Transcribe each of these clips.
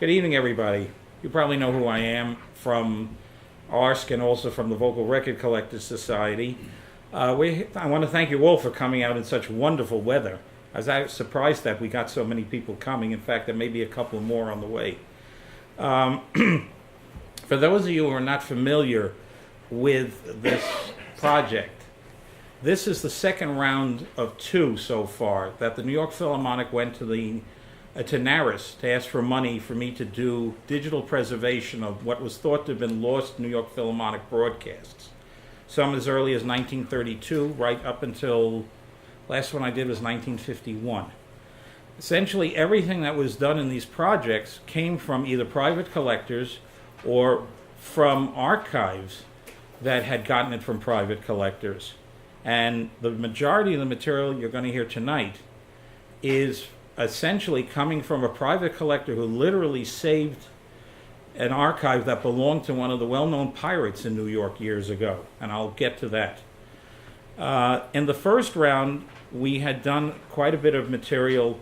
Good evening, everybody. You probably know who I am from ARSC and also from the Vocal Record Collectors Society. I want to thank you all for coming out in such wonderful weather. I was surprised that we got so many people coming. In fact, there may be a couple more on the way. For those of you who are not familiar with this project, this is the second round of 2 so far that the New York Philharmonic went to NARIS to ask for money for me to do digital preservation of what was thought to have been lost New York Philharmonic broadcasts. Some as early as 1932, right up until, last one I did was 1951. Essentially everything that was done in these projects came from either private collectors or from archives that had gotten it from private collectors. And the majority of the material you're going to hear tonight is essentially coming from a private collector who literally saved an archive that belonged to one of the well-known pirates in New York years ago, and I'll get to that. In the first round, we had done quite a bit of material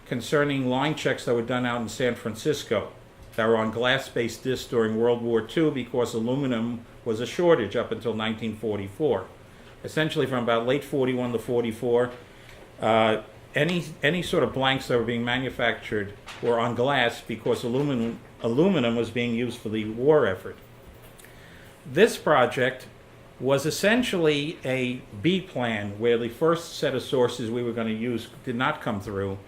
concerning line checks that were done out in San Francisco that were on glass-based discs during World War II because aluminum was a shortage up until 1944. Essentially from about late 41 to 44, any sort of blanks that were being manufactured were on glass because aluminum was being used for the war effort. This project was essentially a B plan where the first set of sources we were going to use did not come through.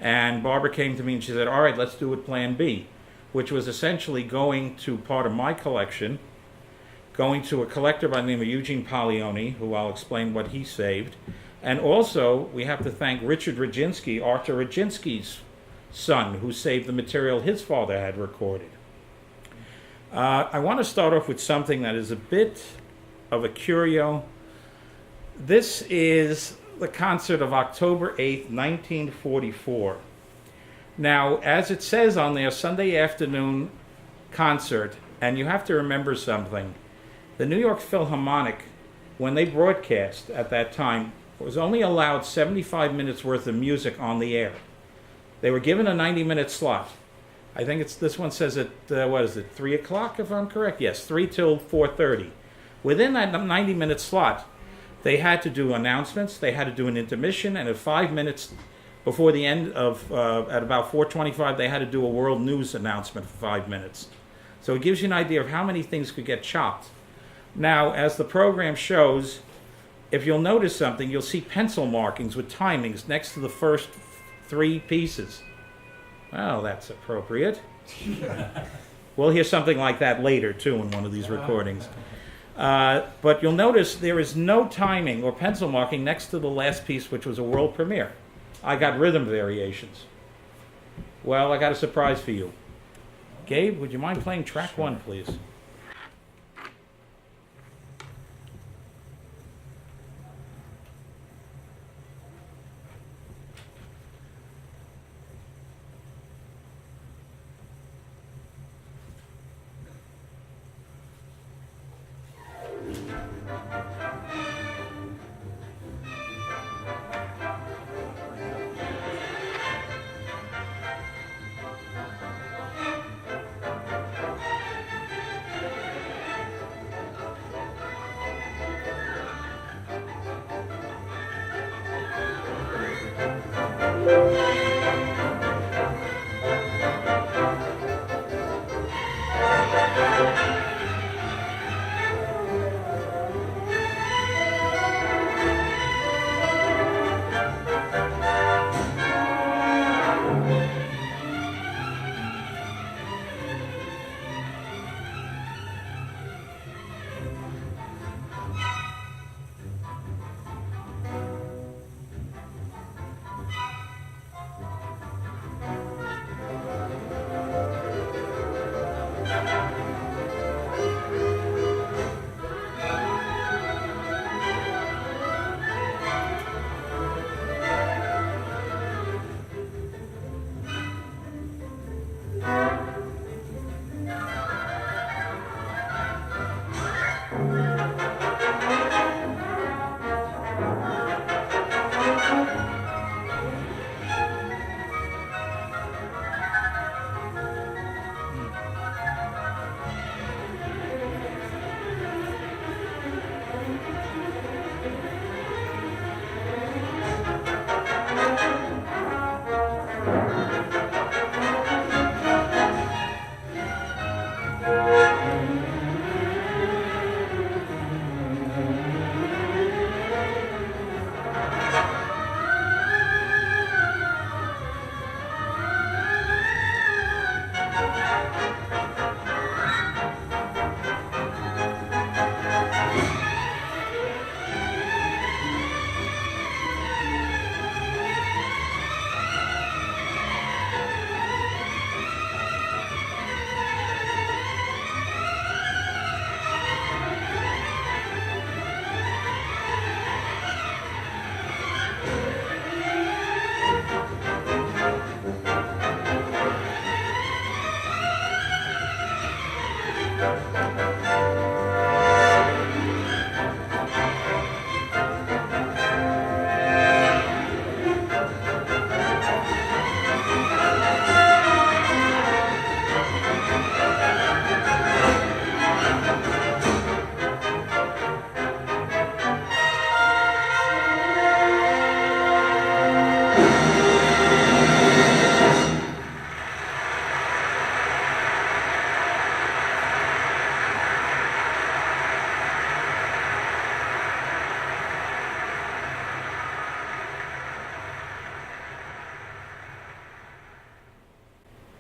And Barbara came to me and she said, all right, let's do it plan B, which was essentially going to part of my collection, going to a collector by the name of Eugene Paglioni, who I'll explain what he saved. And also, we have to thank Richard Rodzinski, Artur Rodzinski's son, who saved the material his father had recorded. I want to start off with something that is a bit of a curio. This is the concert of October 8th, 1944. Now, as it says on there, Sunday afternoon concert, and you have to remember something. The New York Philharmonic, when they broadcast at that time, was only allowed 75 minutes worth of music on the air. They were given a 90-minute slot. I think this one says at, 3 o'clock, if I'm correct? Yes, 3 till 4:30. Within that 90-minute slot, they had to do announcements, they had to do an intermission, and at 5 minutes before the end of, at about 4:25, they had to do a world news announcement for 5 minutes. So it gives you an idea of how many things could get chopped. Now, as the program shows, if you'll notice something, you'll see pencil markings with timings next to the first 3 pieces. Well, that's appropriate. We'll hear something like that later, too, in one of these recordings. But you'll notice there is no timing or pencil marking next to the last piece, which was a world premiere. I got rhythm variations. Well, I got a surprise for you. Gabe, would you mind playing track 1, please?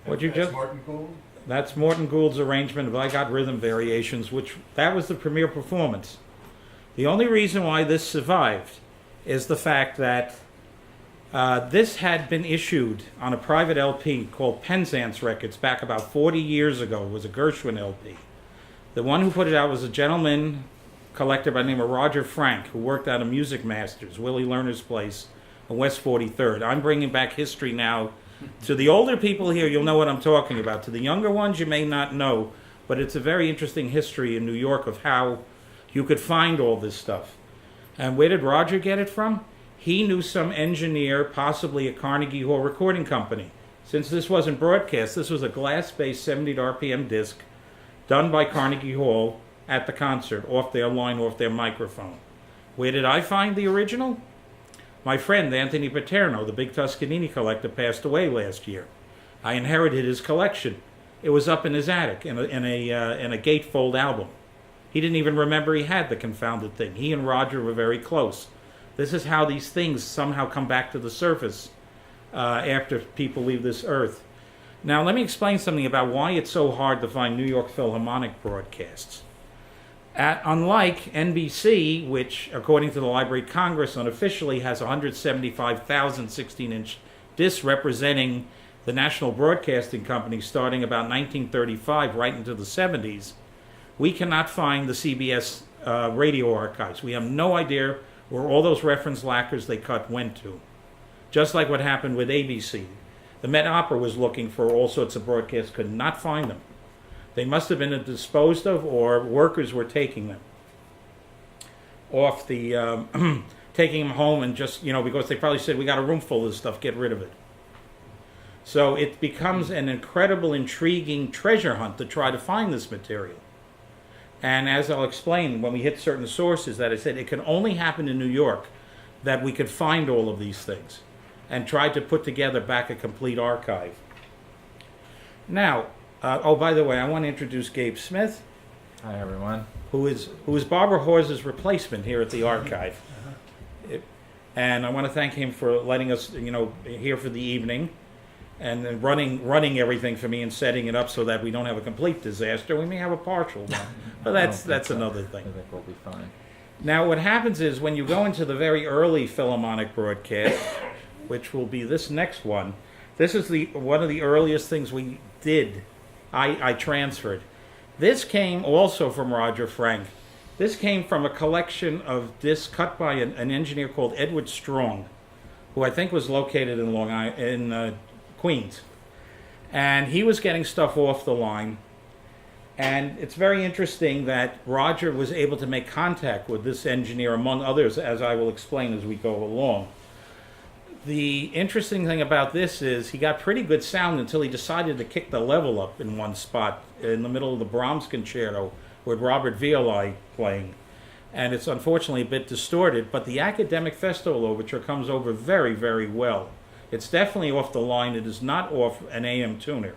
What'd you just? Martin Gould? That's Morton Gould's arrangement of I Got Rhythm Variations, which that was the premiere performance. The only reason why this survived is the fact that this had been issued on a private LP called Penzance Records back about 40 years ago. It was a Gershwin LP. The one who put it out was a gentleman collector by the name of Roger Frank, who worked out of Music Masters, Willie Lerner's place on West 43rd. I'm bringing back history now. To the older people here, you'll know what I'm talking about. To the younger ones, you may not know, but it's a very interesting history in New York of how you could find all this stuff. And where did Roger get it from? He knew some engineer, possibly at Carnegie Hall Recording Company. Since this wasn't broadcast, this was a glass-based 70 RPM disc done by Carnegie Hall at the concert, off their line, off their microphone. Where did I find the original? My friend Anthony Paterno, the big Toscanini collector, passed away last year. I inherited his collection. It was up in his attic in a gatefold album. He didn't even remember he had the confounded thing. He and Roger were very close. This is how these things somehow come back to the surface after people leave this earth. Now, let me explain something about why it's so hard to find New York Philharmonic broadcasts. Unlike NBC, which, according to the Library of Congress, unofficially has 175,000 16-inch discs representing the National Broadcasting Company starting about 1935 right into the 70s, we cannot find the CBS radio archives. We have no idea where all those reference lacquers they cut went to. Just like what happened with ABC. The Met Opera was looking for all sorts of broadcasts, could not find them. They must have been disposed of, or workers were taking them off the, taking them home and just, because they probably said, we got a room full of this stuff, get rid of it. So it becomes an incredible, intriguing treasure hunt to try to find this material. And as I'll explain, when we hit certain sources that I said, it can only happen in New York that we could find all of these things and try to put together back a complete archive. Now, oh, by the way, I want to introduce Gabe Smith. Hi, everyone. Who is Barbara Horse's replacement here at the archive. And I want to thank him for letting us, here for the evening and then running everything for me and setting it up so that we don't have a complete disaster. We may have a partial one, but that's another thing. I think we'll be fine. Now, what happens is when you go into the very early Philharmonic broadcast, which will be this next one, this is one of the earliest things we did. I transferred. This came also from Roger Frank. This came from a collection of discs cut by an engineer called Edward Strong, who I think was located in Queens. And he was getting stuff off the line. And it's very interesting that Roger was able to make contact with this engineer, among others, as I will explain as we go along. The interesting thing about this is he got pretty good sound until he decided to kick the level up in one spot in the middle of the Brahms concerto with Robert Violi playing. And it's unfortunately a bit distorted, but the Academic Festival Overture comes over very, very well. It's definitely off the line. It is not off an AM tuner.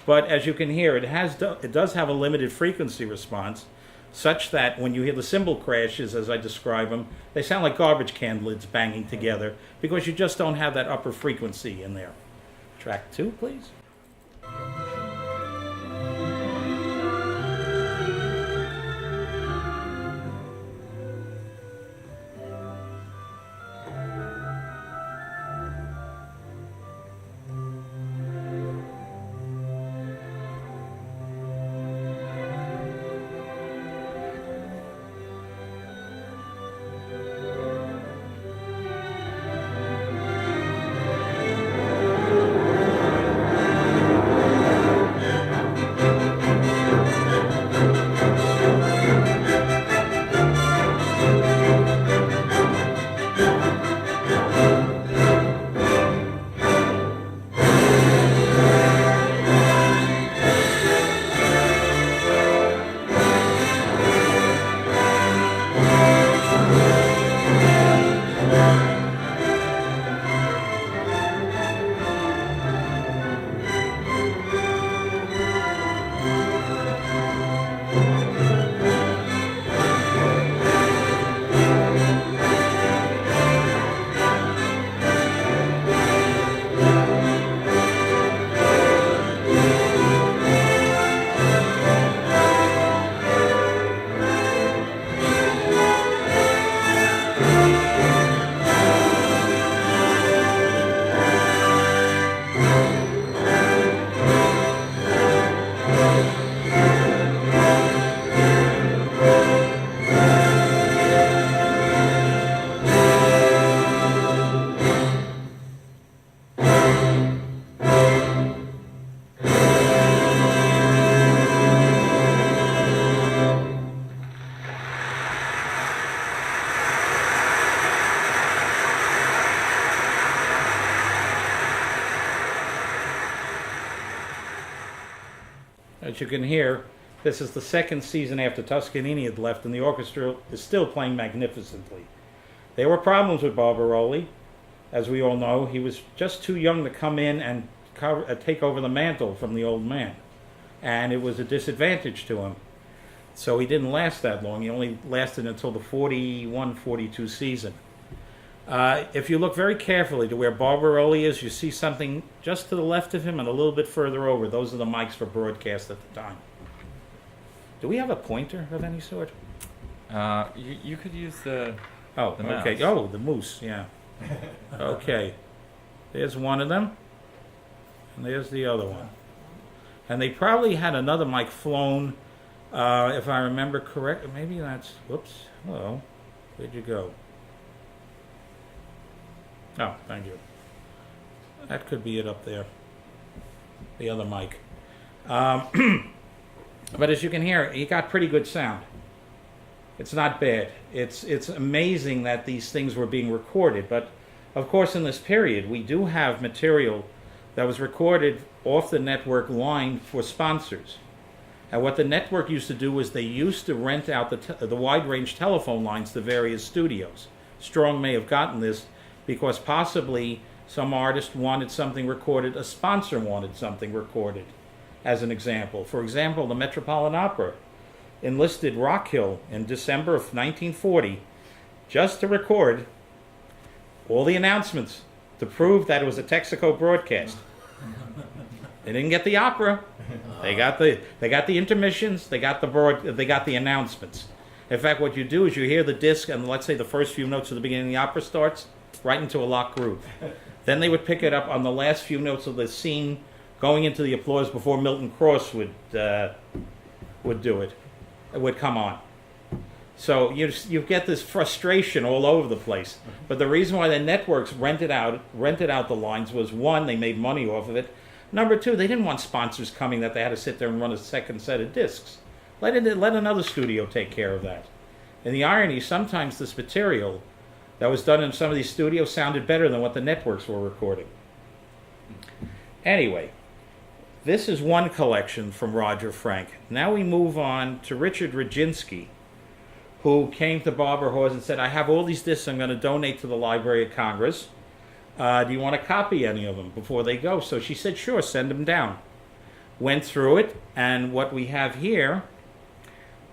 But as you can hear, it does have a limited frequency response, such that when you hear the cymbal crashes, as I describe them, they sound like garbage can lids banging together because you just don't have that upper frequency in there. Track 2, please. As you can hear, this is the second season after Toscanini had left, and the orchestra is still playing magnificently. There were problems with Barbirolli. As we all know, he was just too young to come in and take over the mantle from the old man, and it was a disadvantage to him. So he didn't last that long. He only lasted until the 41-42 season. If you look very carefully to where Barbirolli is, you see something just to the left of him and a little bit further over. Those are the mics for broadcast at the time. Do we have a pointer of any sort? You could use the okay. mouse. Oh, the moose, yeah. Okay. There's one of them, and there's the other one. And they probably had another mic flown, if I remember correctly. Maybe that's, whoops, hello. Where'd you go? Oh, thank you. That could be it up there. The other mic. But as you can hear, you got pretty good sound. It's not bad. It's amazing that these things were being recorded. But, of course, in this period, we do have material that was recorded off the network line for sponsors. And what the network used to do was they used to rent out the wide-range telephone lines to various studios. Strong may have gotten this because possibly some artist wanted something recorded, a sponsor wanted something recorded, as an example. For example, the Metropolitan Opera enlisted Rockhill in December of 1940 just to record all the announcements to prove that it was a Texaco broadcast. They didn't get the opera. They got the intermissions. They got the announcements. In fact, what you do is you hear the disc, and let's say the first few notes of the beginning of the opera starts right into a locked groove. Then they would pick it up on the last few notes of the scene, going into the applause before Milton Cross would do it. It would come on. So you get this frustration all over the place. But the reason why the networks rented out the lines was, one, they made money off of it. Number two, they didn't want sponsors coming that they had to sit there and run a second set of discs. Let another studio take care of that. And the irony, sometimes this material that was done in some of these studios sounded better than what the networks were recording. Anyway, this is one collection from Roger Frank. Now we move on to Richard Rodzinski, who came to Barbara Hawes and said, I have all these discs I'm going to donate to the Library of Congress. Do you want to copy any of them before they go? So she said, sure, send them down. went through it, and what we have here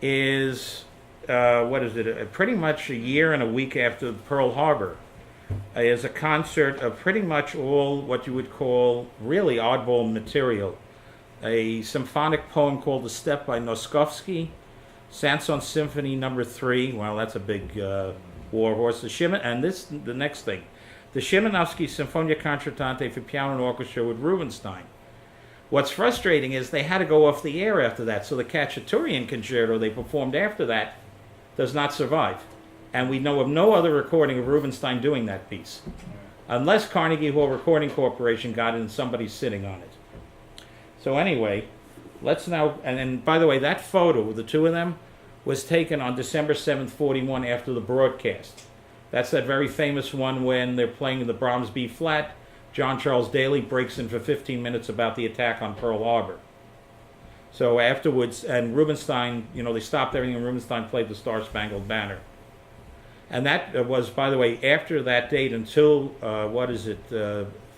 is, what is it, pretty much a year and a week after Pearl Harbor, is a concert of pretty much all what you would call really oddball material. A symphonic poem called The Steppe by Noskovsky, Sanson Symphony No. 3, well, that's a big war horse, and the next thing, the Szymanowski Sinfonia Concertante for piano and orchestra with Rubinstein. What's frustrating is they had to go off the air after that, so the Cacciatorian Concerto they performed after that does not survive. And we know of no other recording of Rubinstein doing that piece, unless Carnegie Hall Recording Corporation got it and somebody's sitting on it. So anyway, let's now, and by the way, that photo, the two of them, was taken on December 7th, 41, after the broadcast. That's that very famous one when they're playing the Brahms B flat. John Charles Daly breaks in for 15 minutes about the attack on Pearl Harbor. So afterwards, and Rubinstein, they stopped everything and Rubinstein played the Star Spangled Banner. And that was, by the way, after that date until,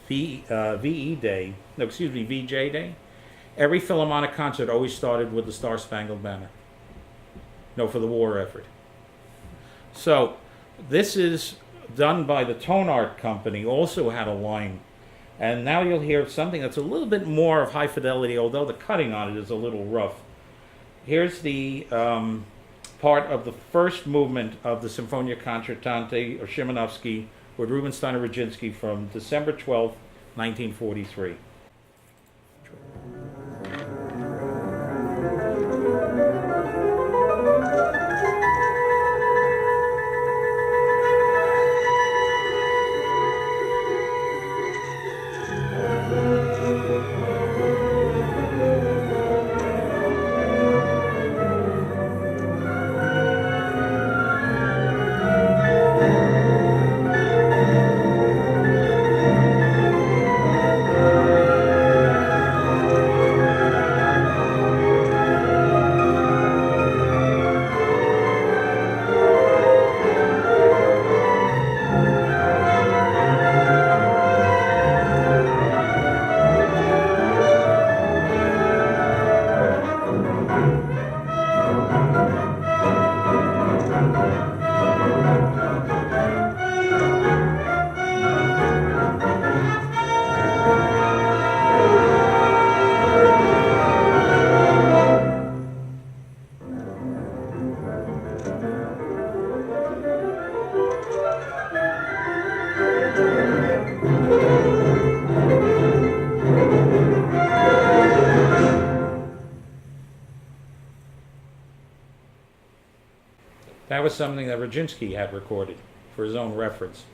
VE Day, no, excuse me, VJ Day. Every Philharmonic concert always started with the Star Spangled Banner. For the war effort. So, this is done by the Tone Art Company, also had a line. And now you'll hear something that's a little bit more of high fidelity, although the cutting on it is a little rough. Here's the part of the first movement of the Sinfonia Concertante, or Szymanowski, with Rubinstein and Rodzinski from December 12th, 1943. That was something that Rodzinski had recorded for his own reference.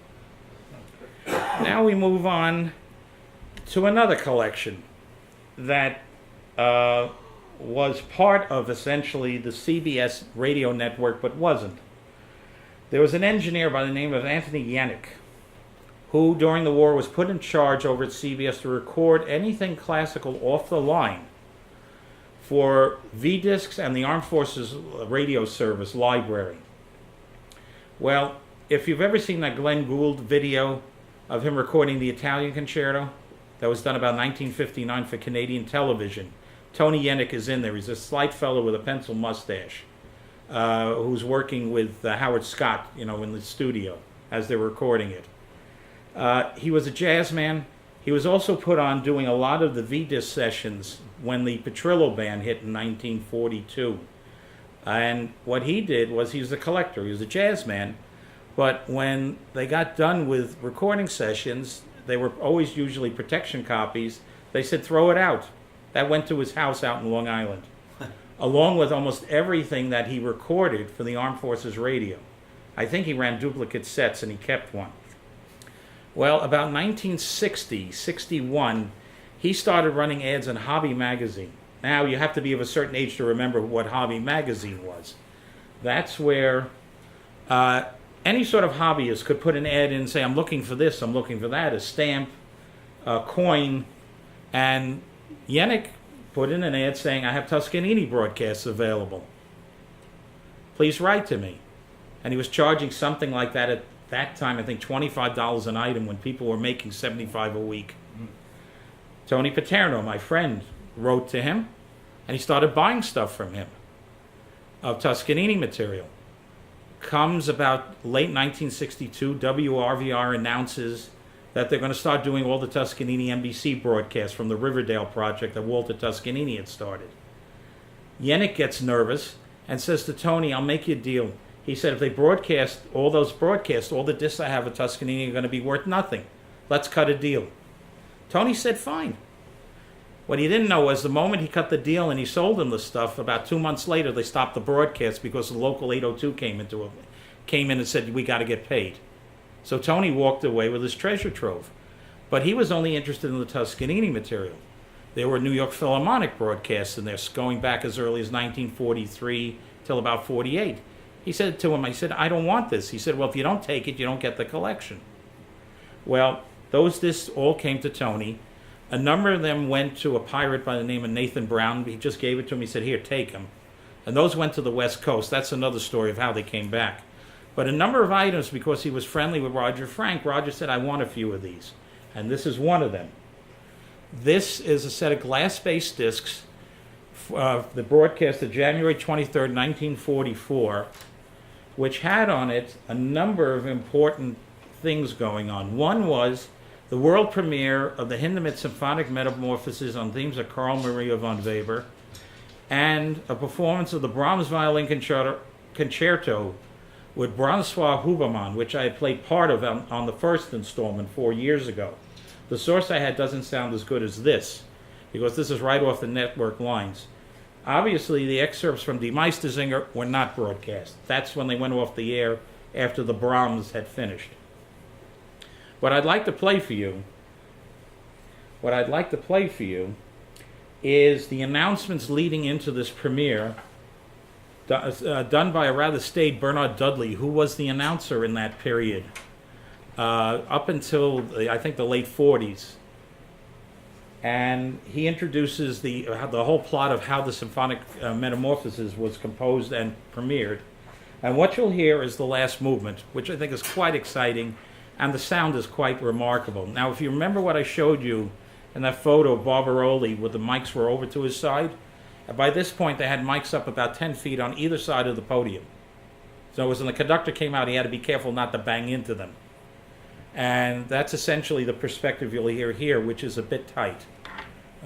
Now we move on to another collection that was part of essentially the CBS radio network, but wasn't. There was an engineer by the name of Anthony Yannick, who during the war was put in charge over at CBS to record anything classical off the line for V-Discs and the Armed Forces Radio Service library. Well, if you've ever seen that Glenn Gould video of him recording the Italian Concerto that was done about 1959 for Canadian television, Tony Yannick is in there. He's a slight fellow with a pencil mustache who's working with Howard Scott, in the studio as they're recording it. He was a jazz man. He was also put on doing a lot of the V-Disc sessions when the Petrillo Band hit in 1942. And what he did was he was a collector. He was a jazz man. But when they got done with recording sessions, they were always usually protection copies. They said, throw it out. That went to his house out in Long Island, along with almost everything that he recorded for the Armed Forces Radio. I think he ran duplicate sets and he kept one. Well, about 1960, 61, he started running ads in Hobby Magazine. Now, you have to be of a certain age to remember what Hobby Magazine was. That's where any sort of hobbyist could put an ad in and say, I'm looking for this, I'm looking for that, a stamp, a coin, and Yannick put in an ad saying, I have Toscanini broadcasts available. Please write to me. And he was charging something like that at that time, I think $25 an item when people were making $75 a week. Tony Paterno, my friend, wrote to him, and he started buying stuff from him of Toscanini material. Comes about late 1962, WRVR announces that they're going to start doing all the Toscanini NBC broadcasts from the Riverdale project that Walter Toscanini had started. Yannick gets nervous and says to Tony, I'll make you a deal. He said, if they broadcast all those broadcasts, all the discs I have of Toscanini are going to be worth nothing. Let's cut a deal. Tony said, fine. What he didn't know was the moment he cut the deal and he sold him the stuff, about 2 months later, they stopped the broadcast because the local 802 came in and said, we got to get paid. So Tony walked away with his treasure trove. But he was only interested in the Toscanini material. There were New York Philharmonic broadcasts in there going back as early as 1943 till about 48. He said to him, I said, I don't want this. He said, well, if you don't take it, you don't get the collection. Well, those discs all came to Tony. A number of them went to a pirate by the name of Nathan Brown. He just gave it to him. He said, here, take them. And those went to the West Coast. That's another story of how they came back. But a number of items, because he was friendly with Roger Frank, Roger said, I want a few of these. And this is one of them. This is a set of glass-based discs, the broadcast of January 23rd, 1944, which had on it a number of important things going on. One was the world premiere of the Hindemith Symphonic Metamorphoses on themes of Carl Maria von Weber, and a performance of the Brahms Violin Concerto with Branislaw Huberman, which I had played part of on the first installment 4 years ago. The source I had doesn't sound as good as this, because this is right off the network lines. Obviously, the excerpts from Die Meistersinger were not broadcast. That's when they went off the air after the Brahms had finished. What I'd like to play for you is the announcements leading into this premiere, done by a rather staid Bernard Dudley, who was the announcer in that period, up until, I think, the late 40s. And he introduces the whole plot of how the Symphonic Metamorphoses was composed and premiered. And what you'll hear is the last movement, which I think is quite exciting, and the sound is quite remarkable. Now, if you remember what I showed you in that photo of Barbirolli, where the mics were over to his side, by this point they had mics up about 10 feet on either side of the podium. So when the conductor came out, he had to be careful not to bang into them. And that's essentially the perspective you'll hear here, which is a bit tight.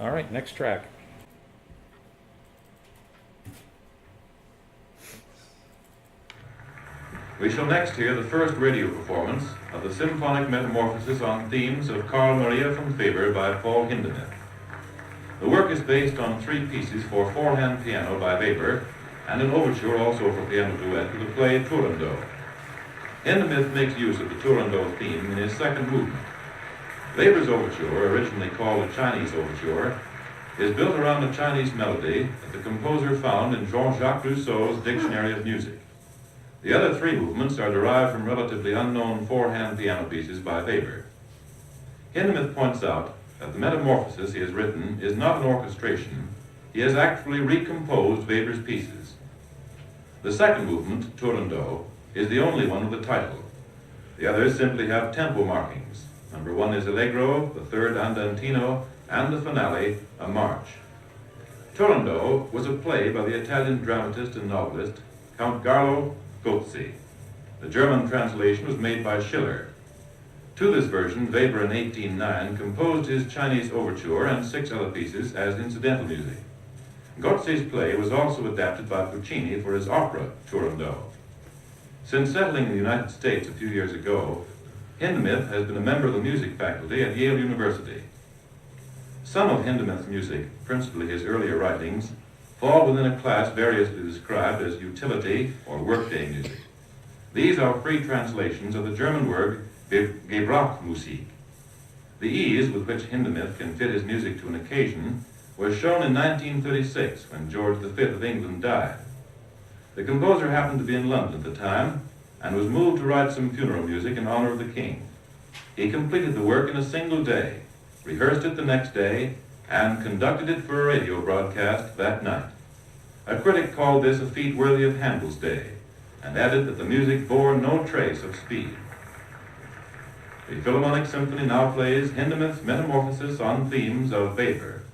All right, next track. We shall next hear the first radio performance of the Symphonic Metamorphoses on themes of Carl Maria von Weber by Paul Hindemith. The work is based on 3 pieces for 4-hand piano by Weber and an overture also for piano duet to the play Turandot. Hindemith makes use of the Turandot theme in his second movement. Weber's overture, originally called a Chinese overture, is built around a Chinese melody that the composer found in Jean-Jacques Rousseau's Dictionary of Music. The other 3 movements are derived from relatively unknown 4-hand piano pieces by Weber. Hindemith points out that the metamorphosis he has written is not an orchestration. He has actually recomposed Weber's pieces. The second movement, Turandot, is the only one with a title. The others simply have tempo markings. Number 1 is Allegro, the third Andantino, and the finale, a march. Turandot was a play by the Italian dramatist and novelist Count Carlo Gozzi. The German translation was made by Schiller. To this version, Weber in 1809 composed his Chinese overture and 6 other pieces as incidental music. Gozzi's play was also adapted by Puccini for his opera, Turandot. Since settling in the United States a few years ago, Hindemith has been a member of the music faculty at Yale University. Some of Hindemith's music, principally his earlier writings, fall within a class variously described as utility or workday music. These are free translations of the German word Gebrauchmusik. The ease with which Hindemith can fit his music to an occasion was shown in 1936 when George V of England died. The composer happened to be in London at the time and was moved to write some funeral music in honor of the king. He completed the work in a single day, rehearsed it the next day, and conducted it for a radio broadcast that night. A critic called this a feat worthy of Handel's day, and added that the music bore no trace of speed. The Philharmonic Symphony now plays Hindemith's Metamorphosis on themes of Weber.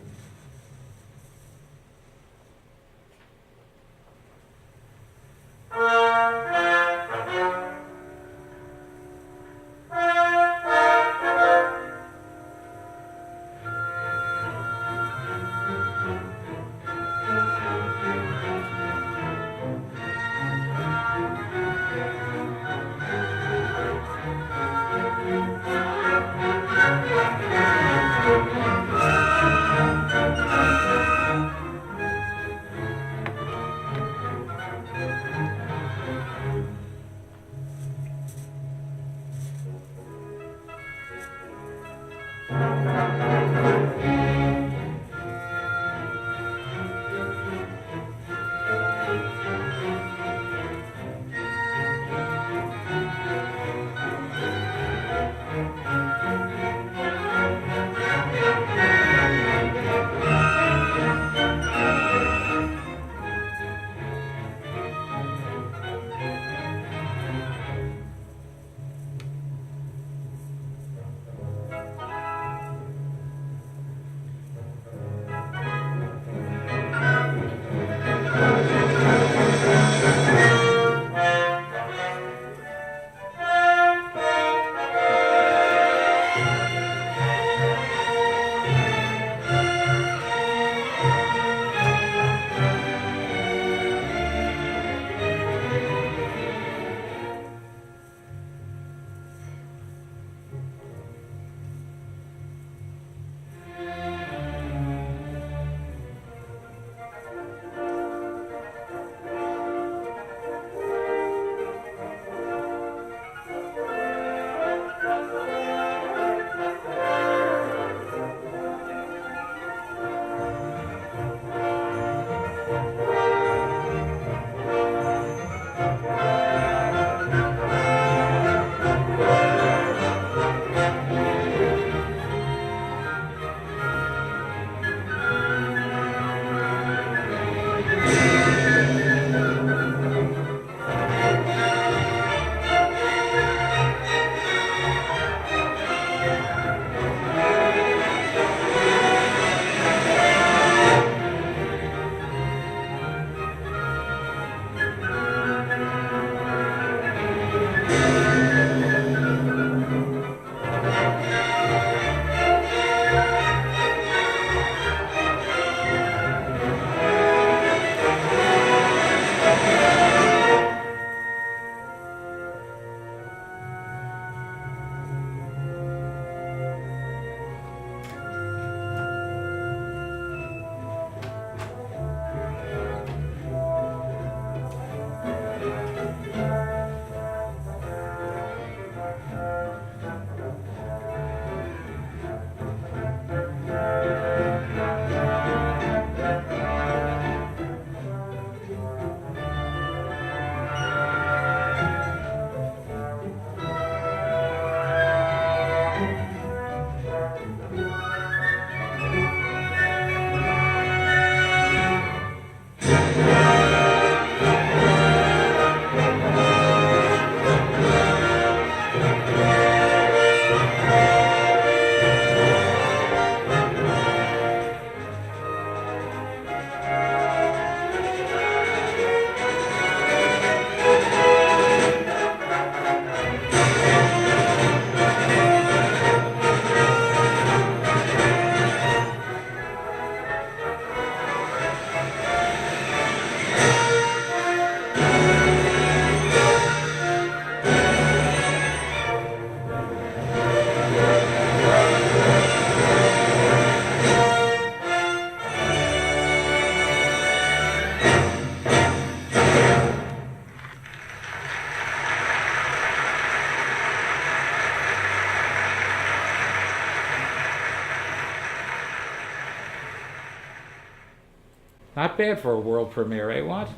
Not bad for a world premiere, eh, what?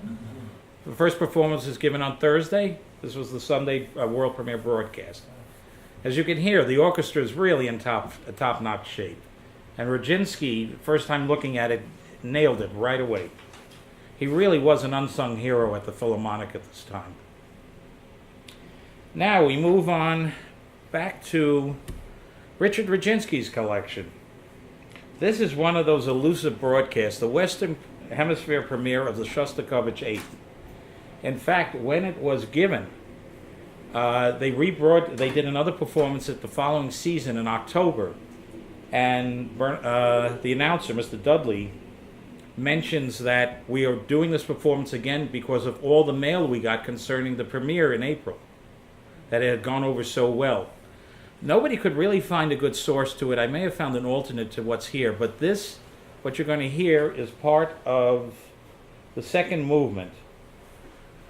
The first performance was given on Thursday. This was the Sunday world premiere broadcast. As you can hear, the orchestra is really in top-notch shape. And Rodzinski, first time looking at it, nailed it right away. He really was an unsung hero at the Philharmonic at this time. Now we move on back to Richard Rodzinski's collection. This is one of those elusive broadcasts, the Western Hemisphere premiere of the Shostakovich 8th. In fact, when it was given, they did another performance at the following season in October, and the announcer, Mr. Dudley, mentions that we are doing this performance again because of all the mail we got concerning the premiere in April, that it had gone over so well. Nobody could really find a good source to it. I may have found an alternate to what's here, but this, what you're going to hear, is part of the second movement.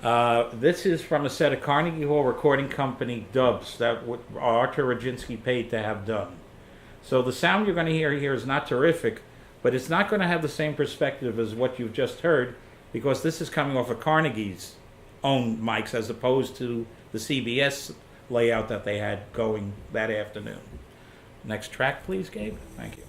This is from a set of Carnegie Hall Recording Company dubs that Artur Rodzinski paid to have done. So the sound you're going to hear here is not terrific, but it's not going to have the same perspective as what you've just heard, because this is coming off of Carnegie's own mics as opposed to the CBS layout that they had going that afternoon. Next track, please, Gabe. Thank you.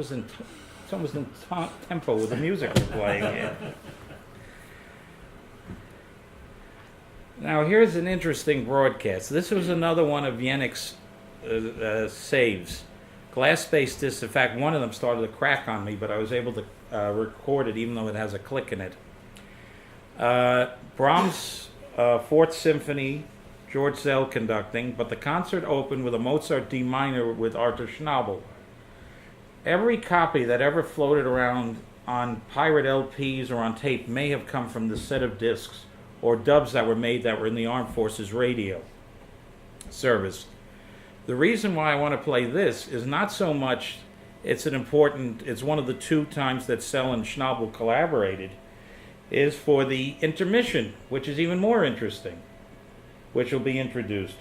It's almost in tempo with the music we're playing here. Now here's an interesting broadcast. This was another one of Yannick's saves. Glass-based discs. In fact, one of them started to crack on me, but I was able to record it even though it has a click in it. Brahms' Fourth Symphony, George Zell conducting, but the concert opened with a Mozart D minor with Artur Schnabel. Every copy that ever floated around on pirate LPs or on tape may have come from this set of discs or dubs that were made that were in the Armed Forces radio service. The reason why I want to play this is not so much it's one of the 2 times that Zell and Schnabel collaborated, is for the intermission, which is even more interesting, which will be introduced.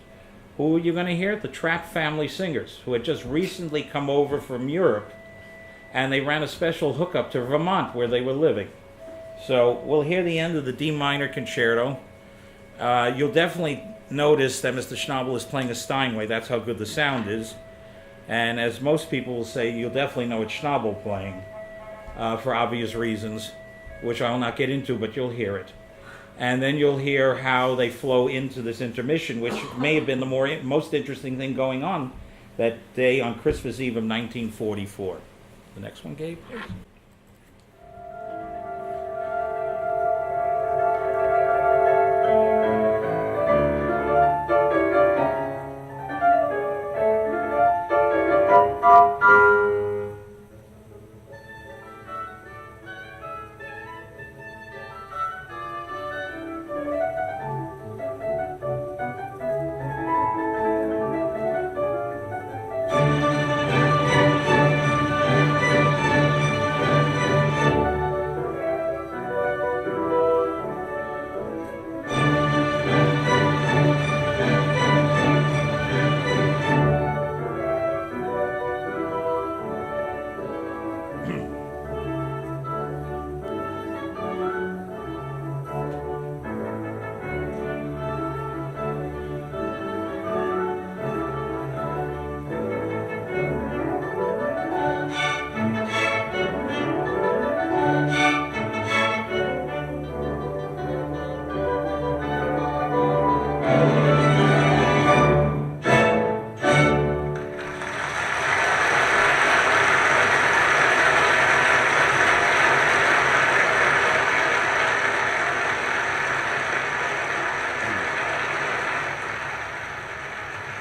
Who are you going to hear? The Trapp family singers, who had just recently come over from Europe, and they ran a special hookup to Vermont where they were living. So we'll hear the end of the D minor concerto. You'll definitely notice that Mr. Schnabel is playing a Steinway. That's how good the sound is. And as most people will say, you'll definitely know it's Schnabel playing for obvious reasons, which I will not get into, but you'll hear it. And then you'll hear how they flow into this intermission, which may have been the most interesting thing going on that day on Christmas Eve of 1944. The next one, Gabe, please.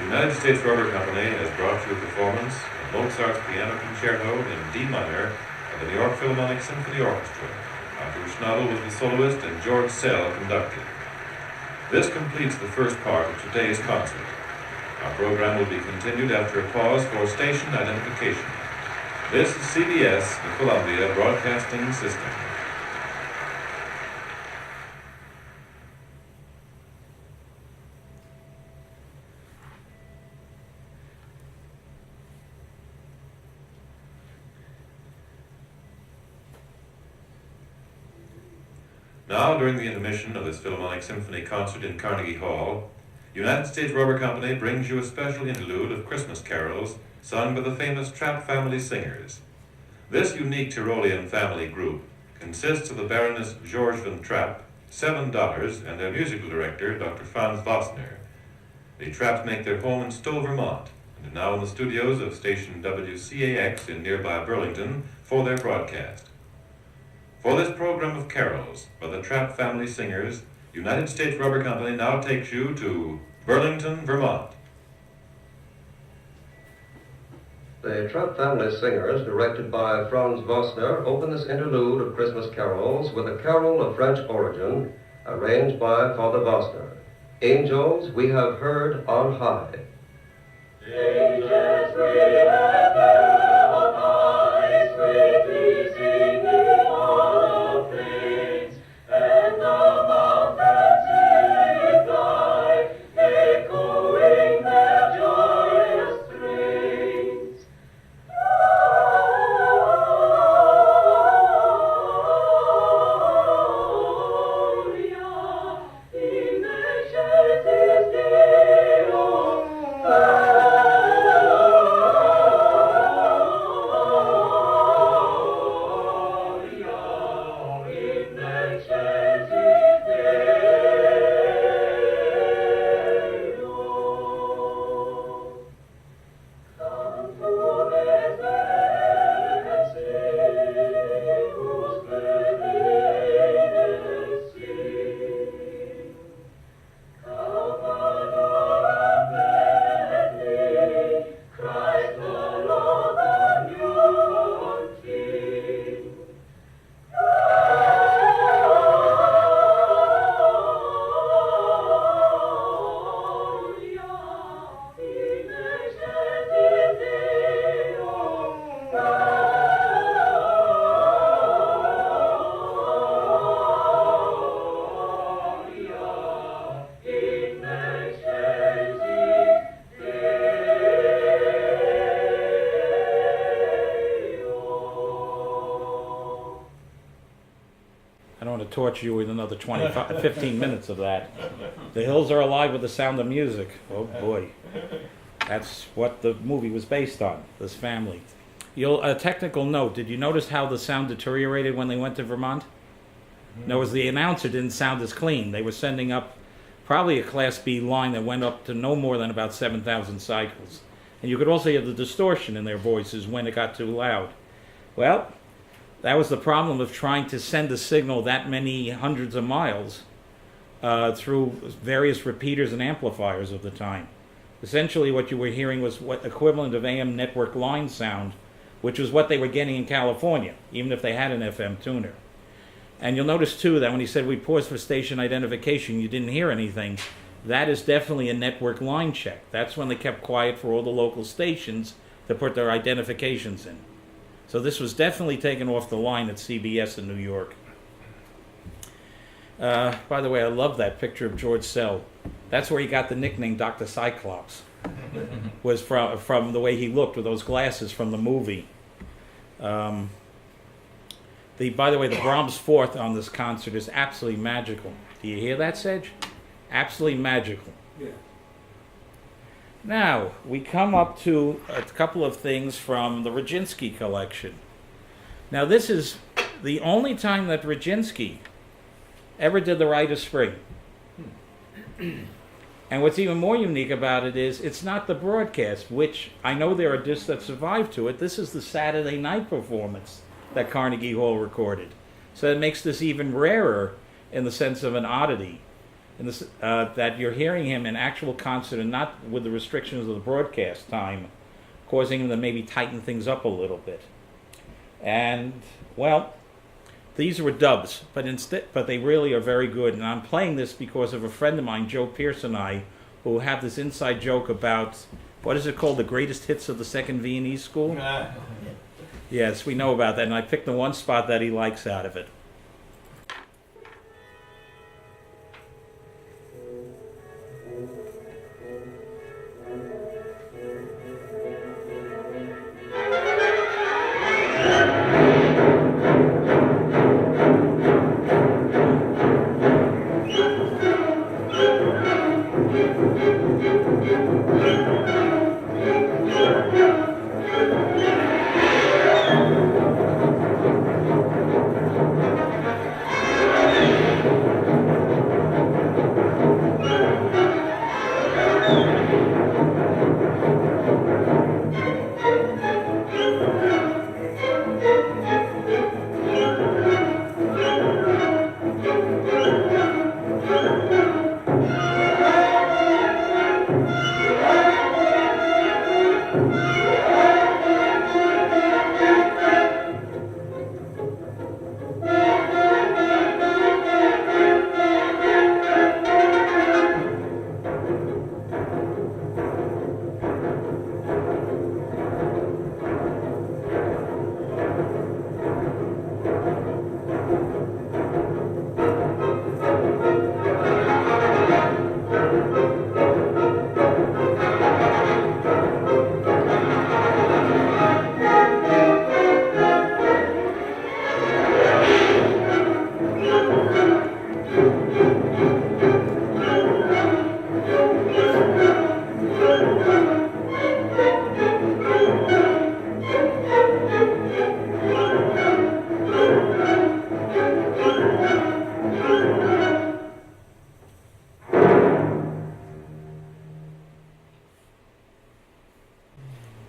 United States Rubber Company has brought you a performance of Mozart's Piano Concerto in D minor by the New York Philharmonic Symphony Orchestra. Artur Schnabel was the soloist and George Zell conducted. This completes the first part of today's concert. Our program will be continued after a pause for station identification. This is CBS, the Columbia Broadcasting System. Now, during the intermission of this Philharmonic Symphony concert in Carnegie Hall, United States Rubber Company brings you a special interlude of Christmas carols sung by the famous Trapp family singers. This unique Tyrolean family group consists of the Baroness George von Trapp, 7 daughters, and their musical director, Dr. Franz Vossner. The Trapps make their home in Stowe, Vermont, and are now in the studios of station WCAX in nearby Burlington for their broadcast. For this program of carols by the Trapp family singers, United States Rubber Company now takes you to Burlington, Vermont. The Trapp family singers, directed by Franz Vossner, open this interlude of Christmas carols with a carol of French origin, arranged by Father Vossner. Angels we have heard on high. Angels we have heard on high, sweetly singing all of things, and the mountains reply, echoing their joyous strings. Gloria in excelsis Deo. torture you with another 15 minutes of that. The hills are alive with the sound of music. Oh boy. That's what the movie was based on, this family. A technical note, did you notice how the sound deteriorated when they went to Vermont? No, as the announcer didn't sound as clean. They were sending up probably a Class B line that went up to no more than about 7,000 cycles. And you could also hear the distortion in their voices when it got too loud. Well, that was the problem of trying to send a signal that many hundreds of miles through various repeaters and amplifiers of the time. Essentially what you were hearing was what equivalent of AM network line sound, which was what they were getting in California, even if they had an FM tuner. And you'll notice too that when he said we paused for station identification, you didn't hear anything. That is definitely a network line check. That's when they kept quiet for all the local stations to put their identifications in. So this was definitely taken off the line at CBS in New York. By the way, I love that picture of George Sell. That's where he got the nickname Dr. Cyclops. Was from the way he looked with those glasses from the movie. By the way, the Brahms Fourth on this concert is absolutely magical. Do you hear that, Sedge? Absolutely magical. Yeah. Now, we come up to a couple of things from the Rodzinski collection. Now, this is the only time that Rodzinski ever did the Rite of Spring. And what's even more unique about it is it's not the broadcast, which I know there are discs that survive to it. This is the Saturday night performance that Carnegie Hall recorded. So it makes this even rarer in the sense of an oddity, in this, that you're hearing him in actual concert and not with the restrictions of the broadcast time, causing him to maybe tighten things up a little bit. And, well, these were dubs, but they really are very good. And I'm playing this because of a friend of mine, Joe Pierce, and I, who have this inside joke about, what is it called, the greatest hits of the Second Viennese School? Yes, we know about that, and I picked the one spot that he likes out of it.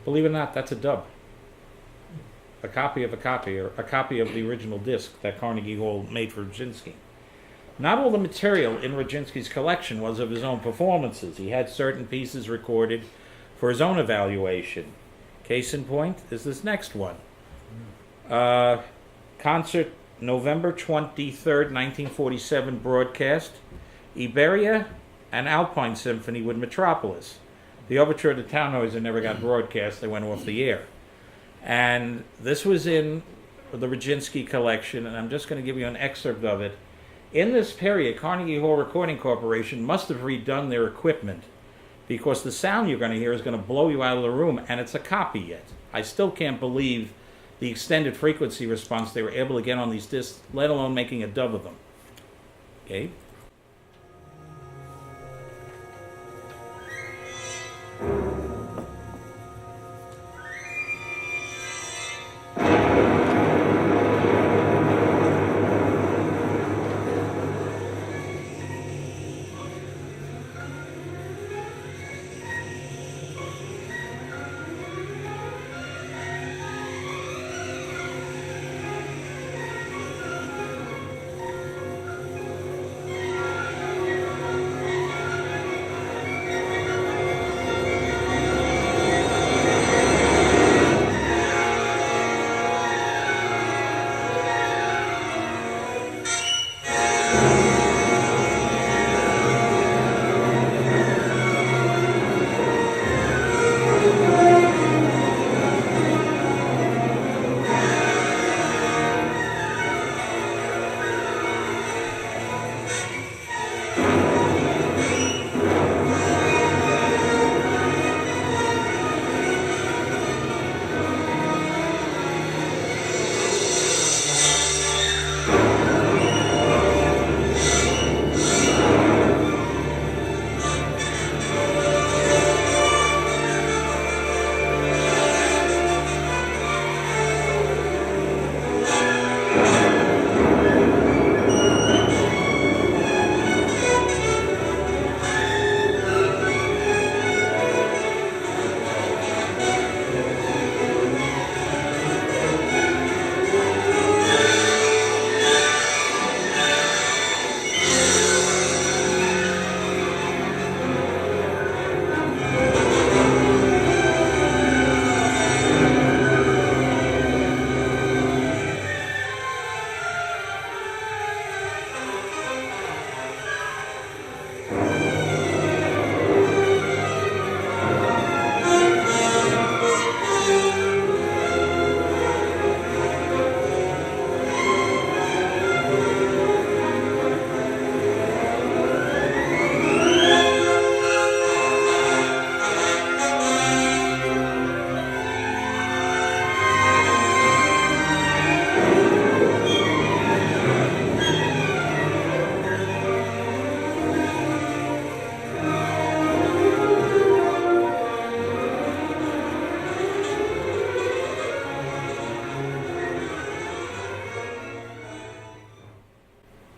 Believe it or not, that's a dub. A copy of the original disc that Carnegie Hall made for Rodzinski. Not all the material in Rodzinski's collection was of his own performances. He had certain pieces recorded for his own evaluation. Case in point is this next one. Concert November 23rd, 1947 broadcast, Iberia and Alpine Symphony with Mitropoulos. The overture to Tannhäuser never got broadcast, they went off the air. And this was in the Rodzinski collection, and I'm just going to give you an excerpt of it. In this period, Carnegie Hall Recording Corporation must have redone their equipment because the sound you're going to hear is going to blow you out of the room, and it's a copy yet. I still can't believe the extended frequency response they were able to get on these discs, let alone making a dub of them. Gabe?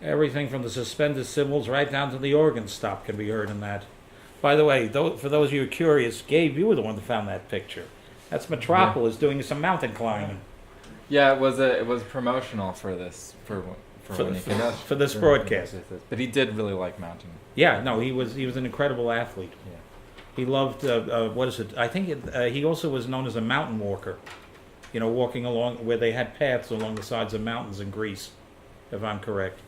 Everything from the suspended cymbals right down to the organ stop can be heard in that. By the way, for those of you who are curious, Gabe, you were the one that found that picture. That's Mitropoulos doing some mountain climbing Yeah, it was promotional for this for when he could- for this broadcast. But he did really like mountain. Yeah, no, he was an incredible athlete. Yeah. He loved what is it? I think he also was known as a mountain walker. You know, walking along where they had paths along the sides of mountains in Greece, if I'm correct.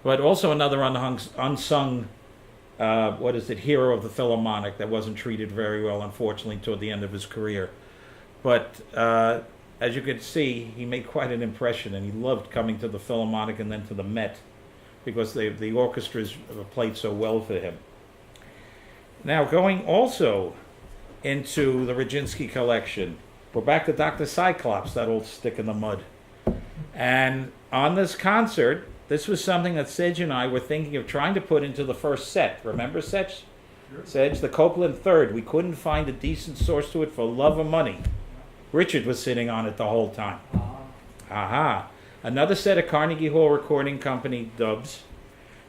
But also another unsung, hero of the Philharmonic that wasn't treated very well, unfortunately, toward the end of his career. But as you could see, he made quite an impression, and he loved coming to the Philharmonic and then to the Met, because the orchestras played so well for him. Now, going also into the Rodzinski collection, we're back to Dr. Cyclops, that old stick in the mud. And on this concert, this was something that Sedge and I were thinking of trying to put into the first set. Remember, Sedge? Sure. Sedge, the Copeland Third. We couldn't find a decent source to it for love or money. Richard was sitting on it the whole time. Aha. Another set of Carnegie Hall Recording Company dubs.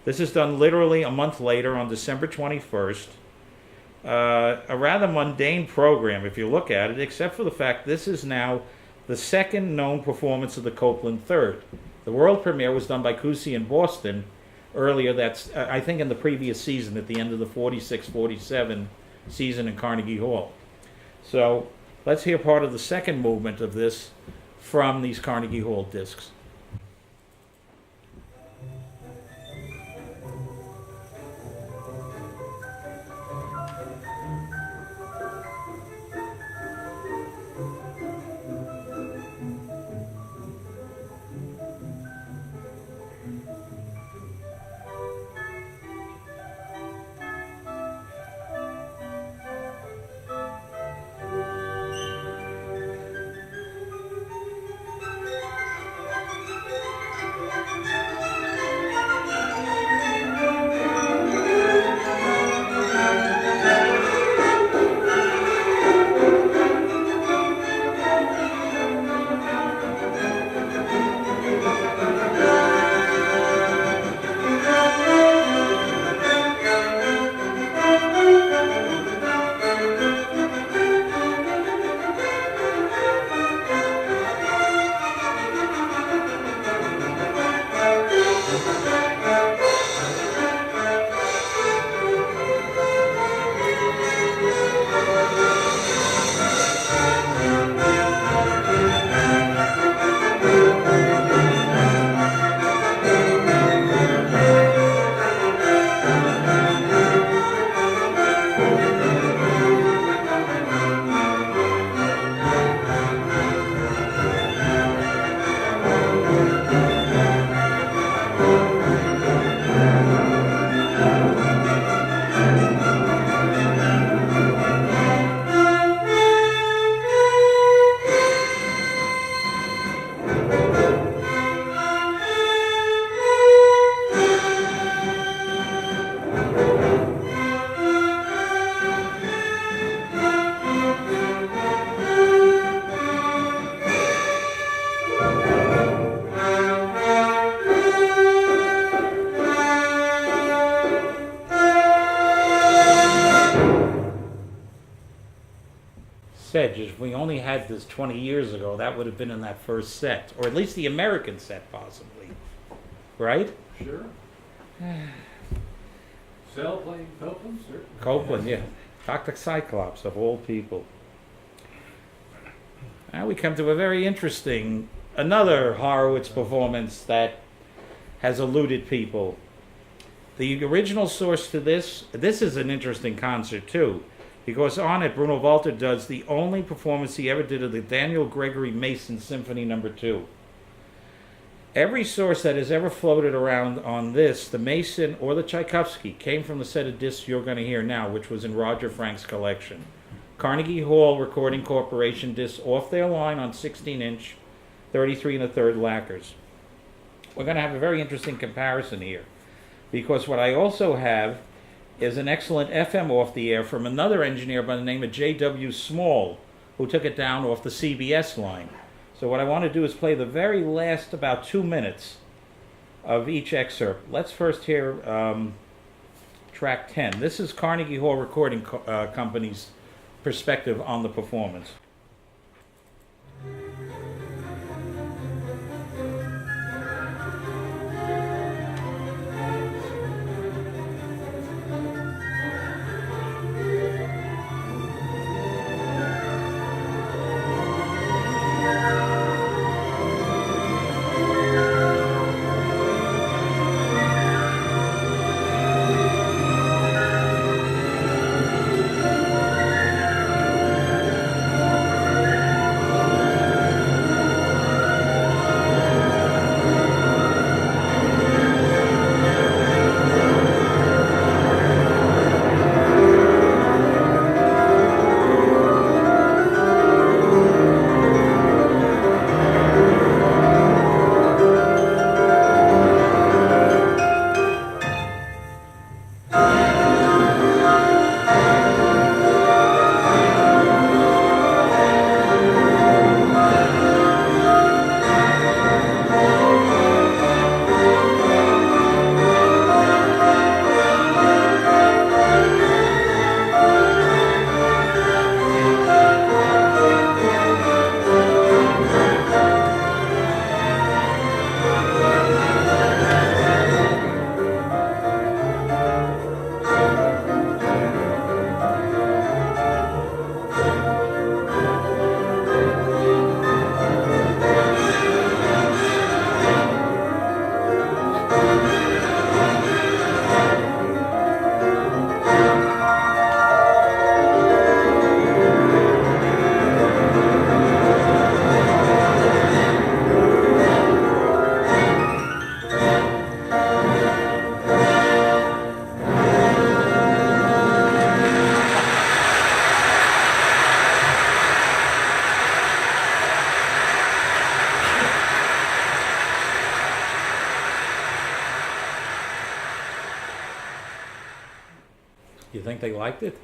This is done literally a month later on December 21st. A rather mundane program if you look at it, except for the fact this is now the second known performance of the Copeland Third. The world premiere was done by Cousy in Boston earlier, I think in the previous season, at the end of the 46-47 season in Carnegie Hall. So let's hear part of the second movement of this from these Carnegie Hall discs. said, if we only had this 20 years ago, that would have been in that first set, or at least the American set, possibly. Right? Sure. Cell playing Copeland, sir. Copeland, yeah. Dr. Cyclops, of all people. Now we come to a very interesting, another Horowitz performance that has eluded people. The original source to this is an interesting concert too, because on it Bruno Walter does the only performance he ever did of the Daniel Gregory Mason Symphony No. 2. Every source that has ever floated around on this, the Mason or the Tchaikovsky, came from the set of discs you're going to hear now, which was in Roger Frank's collection. Carnegie Hall Recording Corporation discs off their line on 16-inch, 33 1/3 lacquers. We're going to have a very interesting comparison here, because what I also have is an excellent FM off the air from another engineer by the name of J.W. Small, who took it down off the CBS line. So what I want to do is play the very last about 2 minutes of each excerpt. Let's first hear track 10. This is Carnegie Hall Recording Company's perspective on the performance. You think they liked it?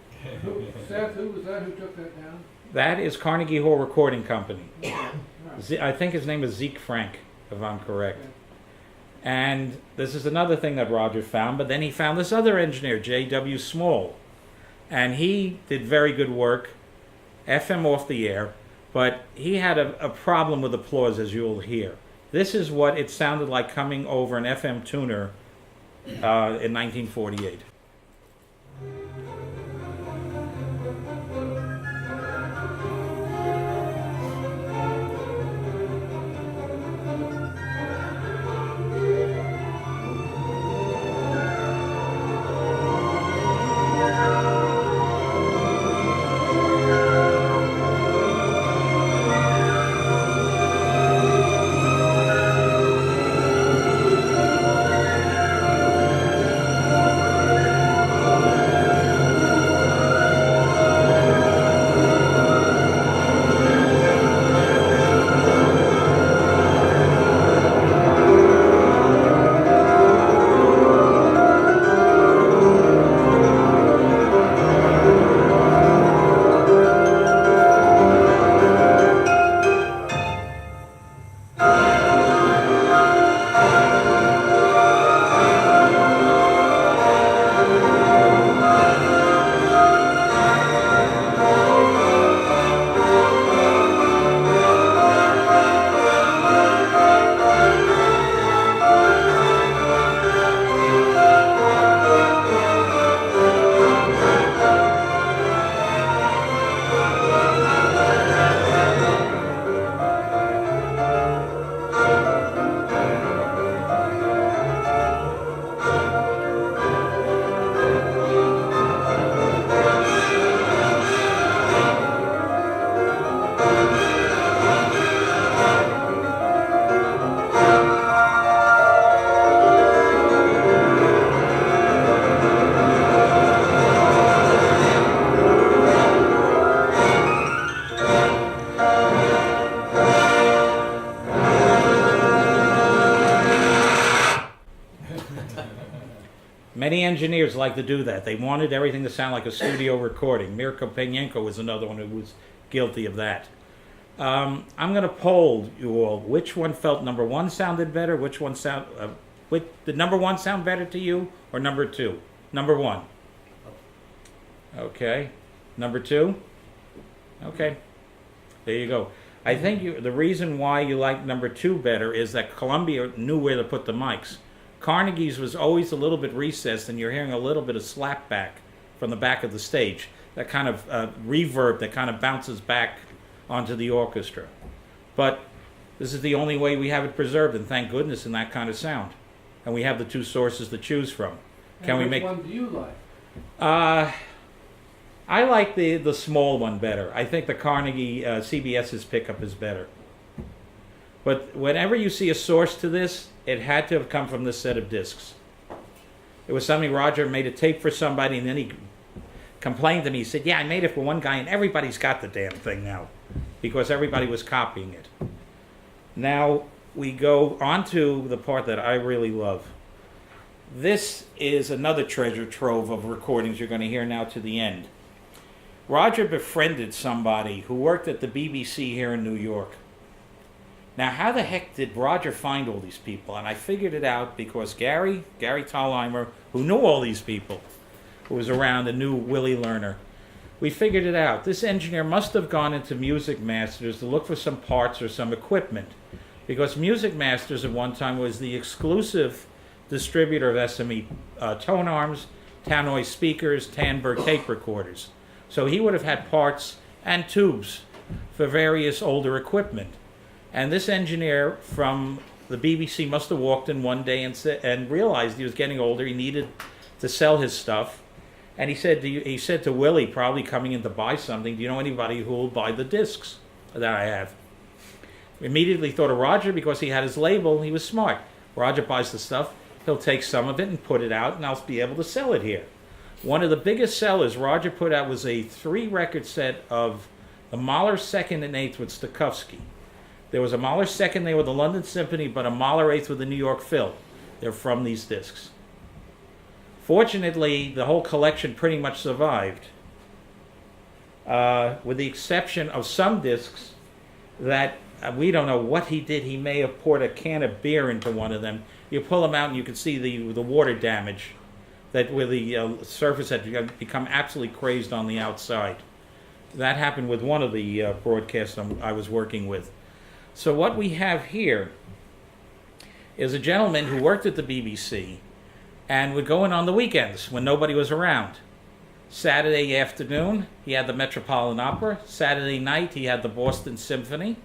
Seth, who was that who took that down? That is Carnegie Hall Recording Company. I think his name is Zeke Frank, if I'm correct. And this is another thing that Roger found, but then he found this other engineer, J.W. Small. And he did very good work, FM off the air, but he had a problem with applause, as you'll hear. This is what it sounded like coming over an FM tuner in 1948. engineers like to do that. They wanted everything to sound like a studio recording. Mirko Penyenko was another one who was guilty of that. I'm going to poll you all. Which one felt number one sounded better? Which one did number one sound better to you, or number two? Number one. Okay. Number two? Okay. There you go. I think the reason why you like number two better is that Columbia knew where to put the mics. Carnegie's was always a little bit recessed, and you're hearing a little bit of slap back from the back of the stage. That kind of reverb that kind of bounces back onto the orchestra. But this is the only way we have it preserved, and thank goodness, in that kind of sound. And we have the two sources to choose from. Can we which make? one do you like? I like the small one better. I think the Carnegie CBS's pickup is better. But whenever you see a source to this, it had to have come from this set of discs. It was something Roger made a tape for somebody, and then he complained to me. He said, "Yeah, I made it for one guy, and everybody's got the damn thing now," because everybody was copying it. Now we go on to the part that I really love. This is another treasure trove of recordings you're going to hear now to the end. Roger befriended somebody who worked at the BBC here in New York. Now, how the heck did Roger find all these people? And I figured it out because Gary Thalheimer, who knew all these people, who was around and knew Willie Lerner, we figured it out. This engineer must have gone into Music Masters to look for some parts or some equipment, because Music Masters at one time was the exclusive distributor of SME tone arms, Tannoy speakers, Tandberg tape recorders. So he would have had parts and tubes for various older equipment. And this engineer from the BBC must have walked in one day and realized he was getting older. He needed to sell his stuff. And he said to Willie, probably coming in to buy something, "Do you know anybody who will buy the discs that I have?" Immediately thought of Roger because he had his label. He was smart. Roger buys the stuff. He'll take some of it and put it out, and I'll be able to sell it here. One of the biggest sellers Roger put out was a 3-record set of the Mahler 2nd and 8th with Stokowski. There was a Mahler 2nd there with the London Symphony, but a Mahler 8th with the New York Phil. They're from these discs. Fortunately, the whole collection pretty much survived, with the exception of some discs that we don't know what he did. He may have poured a can of beer into one of them. You pull them out and you can see the water damage, that where the surface had become absolutely crazed on the outside. That happened with one of the broadcasts I was working with. So what we have here is a gentleman who worked at the BBC and would go in on the weekends when nobody was around. Saturday afternoon, he had the Metropolitan Opera. Saturday night, he had the Boston Symphony.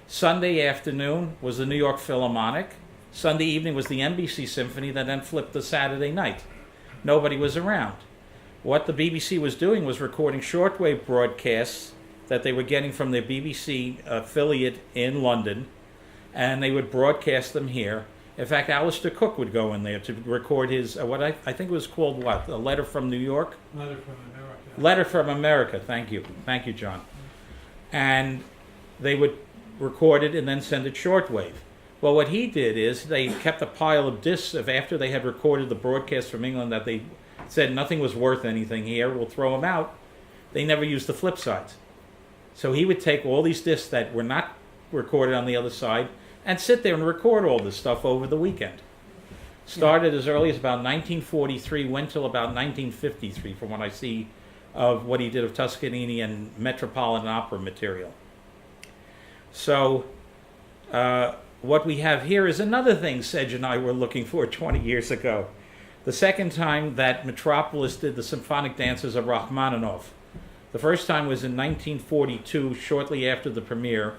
Sunday afternoon was the New York Philharmonic. Sunday evening was the NBC Symphony that then flipped to Saturday night. Nobody was around. What the BBC was doing was recording shortwave broadcasts that they were getting from their BBC affiliate in London, and they would broadcast them here. In fact, Alistair Cook would go in there to record his, what I think it was called what? A Letter from New York? Letter from America. Letter from America, thank you. Thank you, John. And they would record it and then send it shortwave. Well, what he did is they kept a pile of discs of after they had recorded the broadcast from England that they said nothing was worth anything here, we'll throw them out. They never used the flip sides. So he would take all these discs that were not recorded on the other side and sit there and record all this stuff over the weekend. Started as early as about 1943, went till about 1953 from what I see of what he did of Toscanini and Metropolitan Opera material. So what we have here is another thing Sedge and I were looking for 20 years ago. The second time that Mitropoulos did the symphonic dances of Rachmaninoff. The first time was in 1942, shortly after the premiere.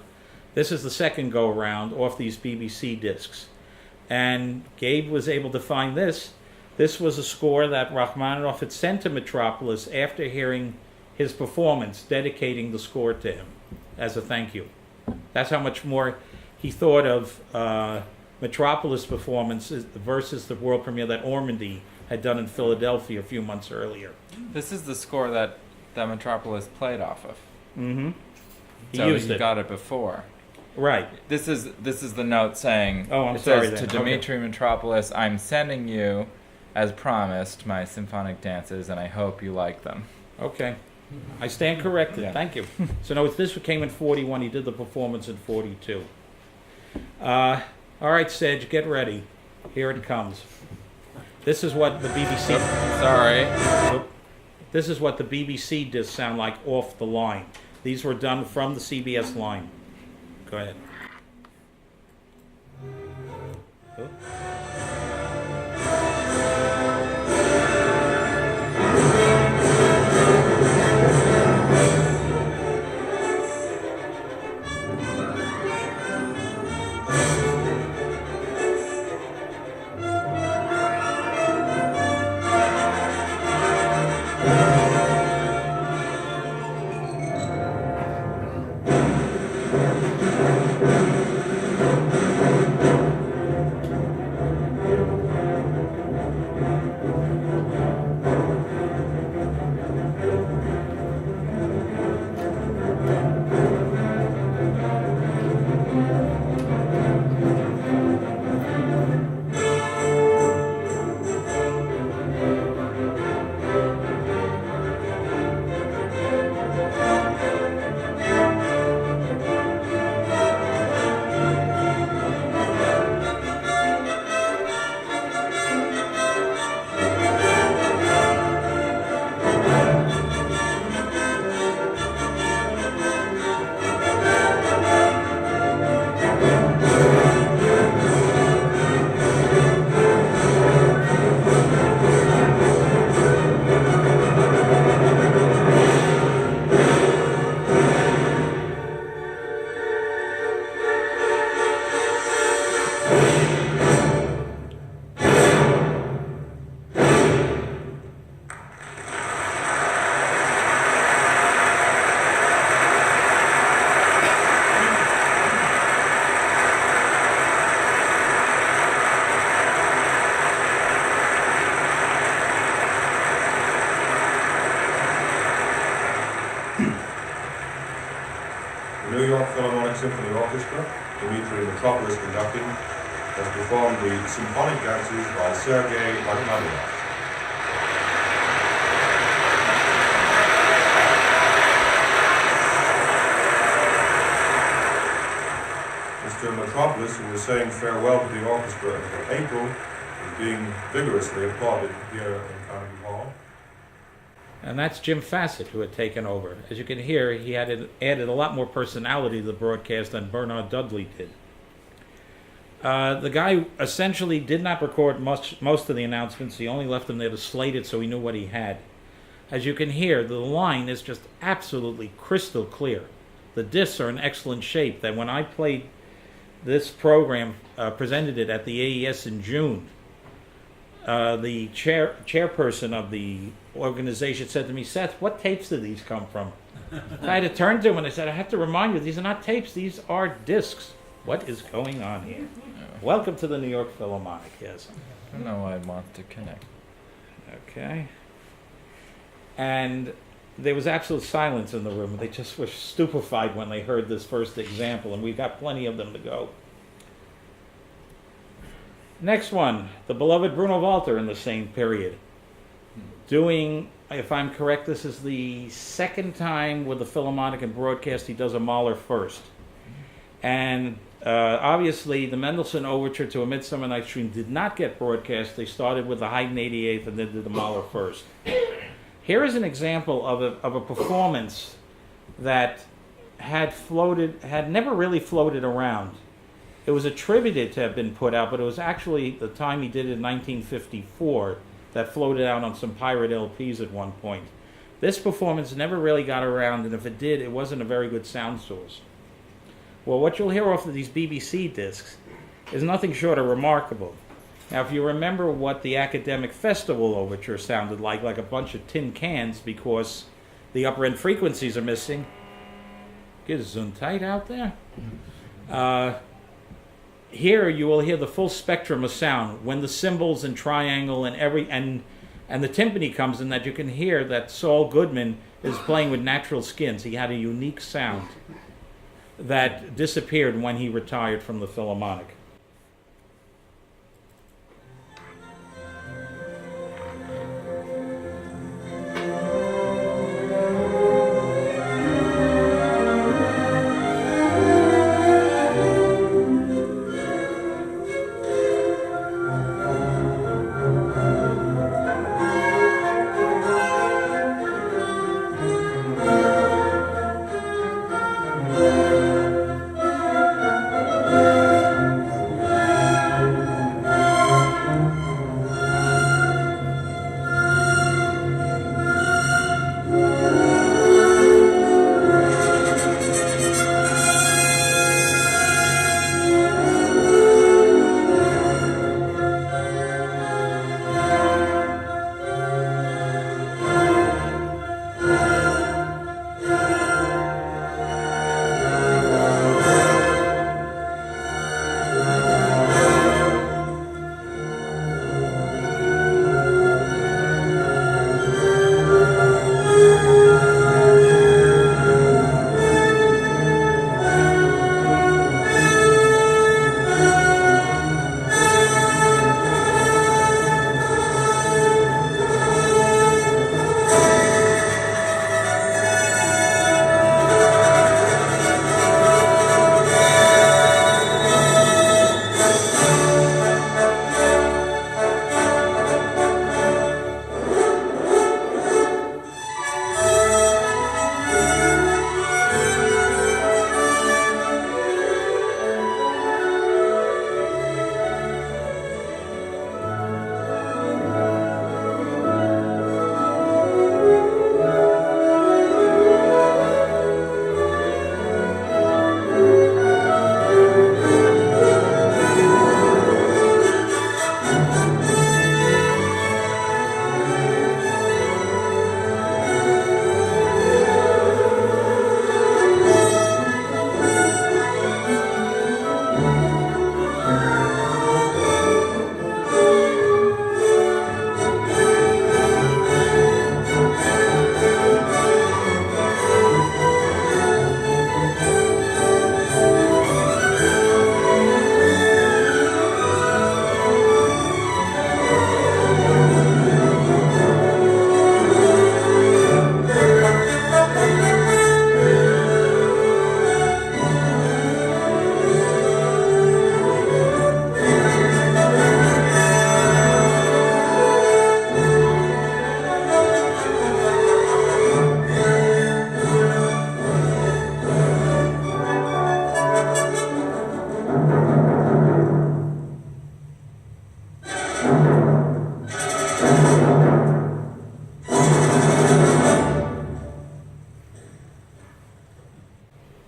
This is the second go-around off these BBC discs. And Gabe was able to find this. This was a score that Rachmaninoff had sent to Mitropoulos after hearing his performance, dedicating the score to him as a thank you. That's how much more he thought of Mitropoulos' performance versus the world premiere that Ormandy had done in Philadelphia a few months earlier. This is the score that Mitropoulos played off of. Mm-hmm. So he got it before. Right. This is the note saying. Oh, I'm it sorry. says then. to Dmitri Mitropoulos, I'm sending you as promised, my symphonic dances, and I hope you like them. Okay. I stand corrected. Yeah. Thank you. So no, this came in 41. He did the performance in 42. All right, Sedge, get ready. Here it comes. This is what the BBC. Sorry. This is what the BBC discs sound like off the line. These were done from the CBS line. Go ahead. Oh. The New York Philharmonic Symphony Orchestra, Dmitri Mitropoulos conducting, has performed the symphonic dances by Sergei Rachmaninoff. Mr. Mitropoulos, who was saying farewell to the orchestra until April, is being vigorously applauded here in Carnegie Hall. And that's Jim Fassett, who had taken over. As you can hear, he had added a lot more personality to the broadcast than Bernard Dudley did. The guy essentially did not record most of the announcements. He only left them there to slate it so he knew what he had. As you can hear, the line is just absolutely crystal clear. The discs are in excellent shape. That when I played this program, presented it at the AES in June, the chairperson of the organization said to me, "Seth, what tapes do these come from?" I had to turn to him and I said, "I have to remind you, these are not tapes, these are discs. What is going on here?" Welcome to the New York Philharmonic, yes. I don't know why I want to connect. Okay. And there was absolute silence in the room. They just were stupefied when they heard this first example, and we've got plenty of them to go. Next one, the beloved Bruno Walter in the same period. Doing, if I'm correct, this is the second time with the Philharmonic and broadcast he does a Mahler first. And obviously the Mendelssohn Overture to A Midsummer Night's Dream did not get broadcast. They started with the Haydn 88th and then did the Mahler first. Here is an example of a performance that had never really floated around. It was attributed to have been put out, but it was actually the time he did it in 1954 that floated out on some pirate LPs at one point. This performance never really got around, and if it did, it wasn't a very good sound source. Well, what you'll hear off of these BBC discs is nothing short of remarkable. Now, if you remember what the Academic Festival Overture sounded like a bunch of tin cans because the upper end frequencies are missing. Gesundheit out there. Here you will hear the full spectrum of sound when the cymbals and triangle and the timpani comes in, that you can hear that Saul Goodman is playing with natural skins. He had a unique sound that disappeared when he retired from the Philharmonic.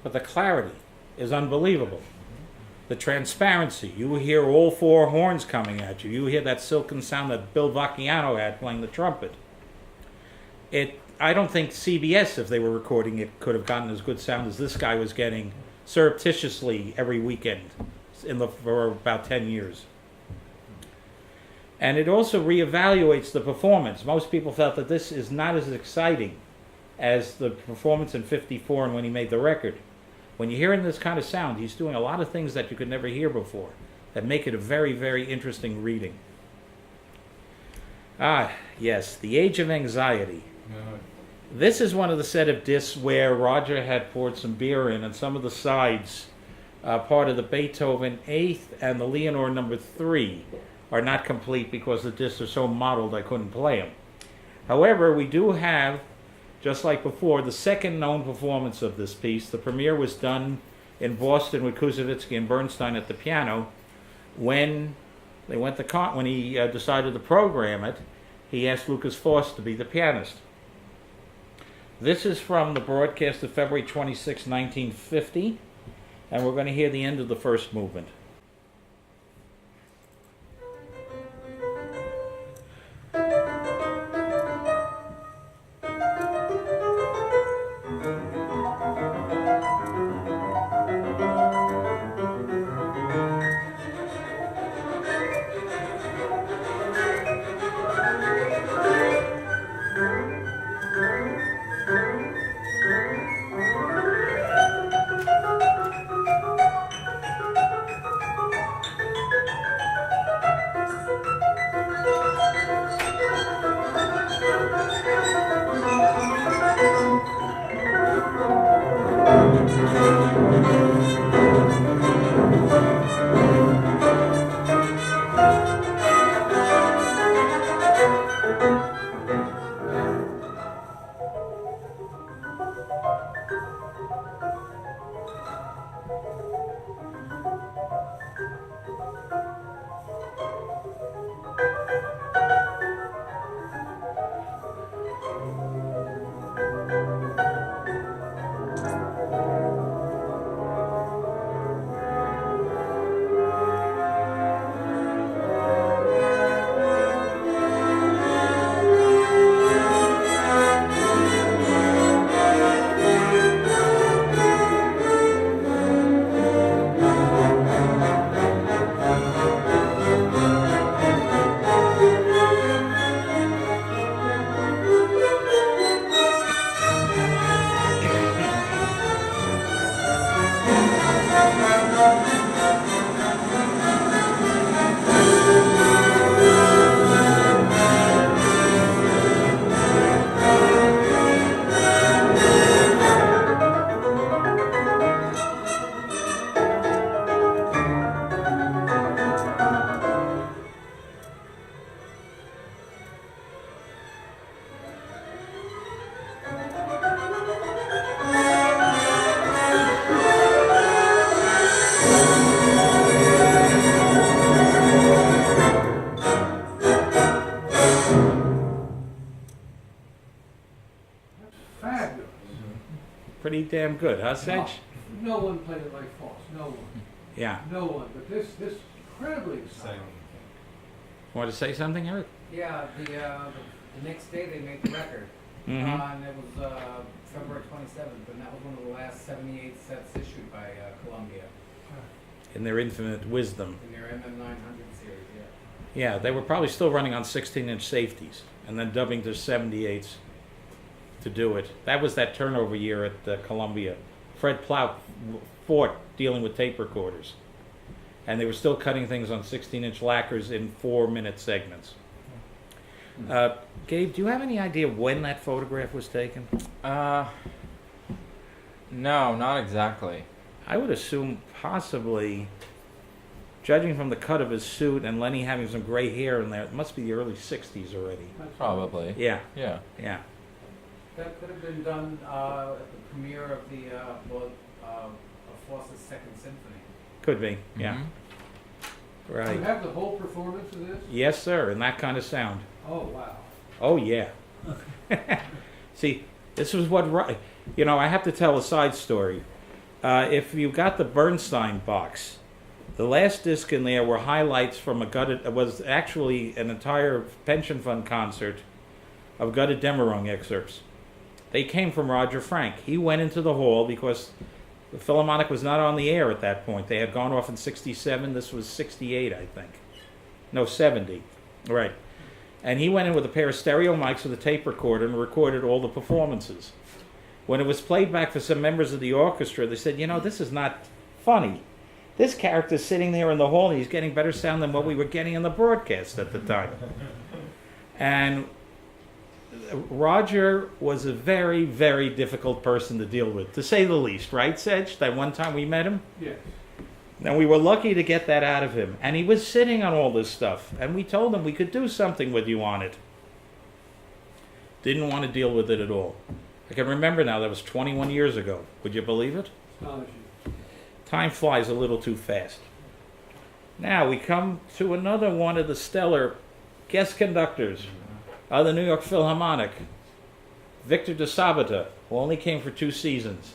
but the clarity is unbelievable. The transparency, you hear all four horns coming at you. You hear that silken sound that Bill Vacchiano had playing the trumpet. I don't think CBS, if they were recording it, could have gotten as good sound as this guy was getting surreptitiously every weekend for about 10 years. And it also reevaluates the performance. Most people felt that this is not as exciting as the performance in '54 and when he made the record. When you're hearing this kind of sound, he's doing a lot of things that you could never hear before that make it a very, very interesting reading. Ah, yes, The Age of Anxiety. This is one of the set of discs where Roger had poured some beer in, and some of the sides, part of the Beethoven 8th and the Leonore number 3, are not complete because the discs are so modeled I couldn't play them. However, we do have, just like before, the second known performance of this piece. The premiere was done in Boston with Koussevitzky and Bernstein at the piano. When they went when he decided to program it, he asked Lucas Foss to be the pianist. This is from the broadcast of February 26, 1950, and we're going to hear the end of the first movement. Pretty damn good, huh, Sedge? No one played it like Foss. No one. Yeah. No one. But this incredibly exciting. Want to say something, Eric? Yeah, the next day they made the record. Mm-hmm. And it was February 27th, and that was one of the last 78 sets issued by Columbia In their infinite wisdom. in their MM900 series, yeah. Yeah, they were probably still running on 16-inch safeties and then dubbing to 78s to do it. That was that turnover year at Columbia. Fred Plout fought dealing with tape recorders. And they were still cutting things on 16-inch lacquers in 4-minute segments. Gabe, do you have any idea when that photograph was taken? No, not exactly. I would assume possibly, judging from the cut of his suit and Lenny having some gray hair in there, it must be the early 60s already. Probably. Yeah, Yeah. yeah. That could have been done at the premiere of the of Foss's Second Symphony. Could be, yeah. Mhm. Do Right. you have the whole performance of this? Yes, sir, and that kind of sound. Oh, wow. Oh, yeah. See, this was what, I have to tell a side story. If you got the Bernstein box, the last disc in there were highlights from it was actually an entire pension fund concert of gutted Demerung excerpts. They came from Roger Frank. He went into the hall because the Philharmonic was not on the air at that point. They had gone off in 67. This was 68, I think. No, 70. Right. And he went in with a pair of stereo mics with a tape recorder and recorded all the performances. When it was played back for some members of the orchestra, they said, this is not funny. This character's sitting there in the hall and he's getting better sound than what we were getting in the broadcast at the time. And Roger was a very, very difficult person to deal with, to say the least, right, Sedge? That one time we met him? Yes. And we were lucky to get that out of him. And he was sitting on all this stuff. And we told him we could do something with you on it. Didn't want to deal with it at all. I can remember now, that was 21 years ago. Would you believe it? Astonishing. Time flies a little too fast. Now we come to another one of the stellar guest conductors of the New York Philharmonic, Victor deSabata, who only came for 2 seasons,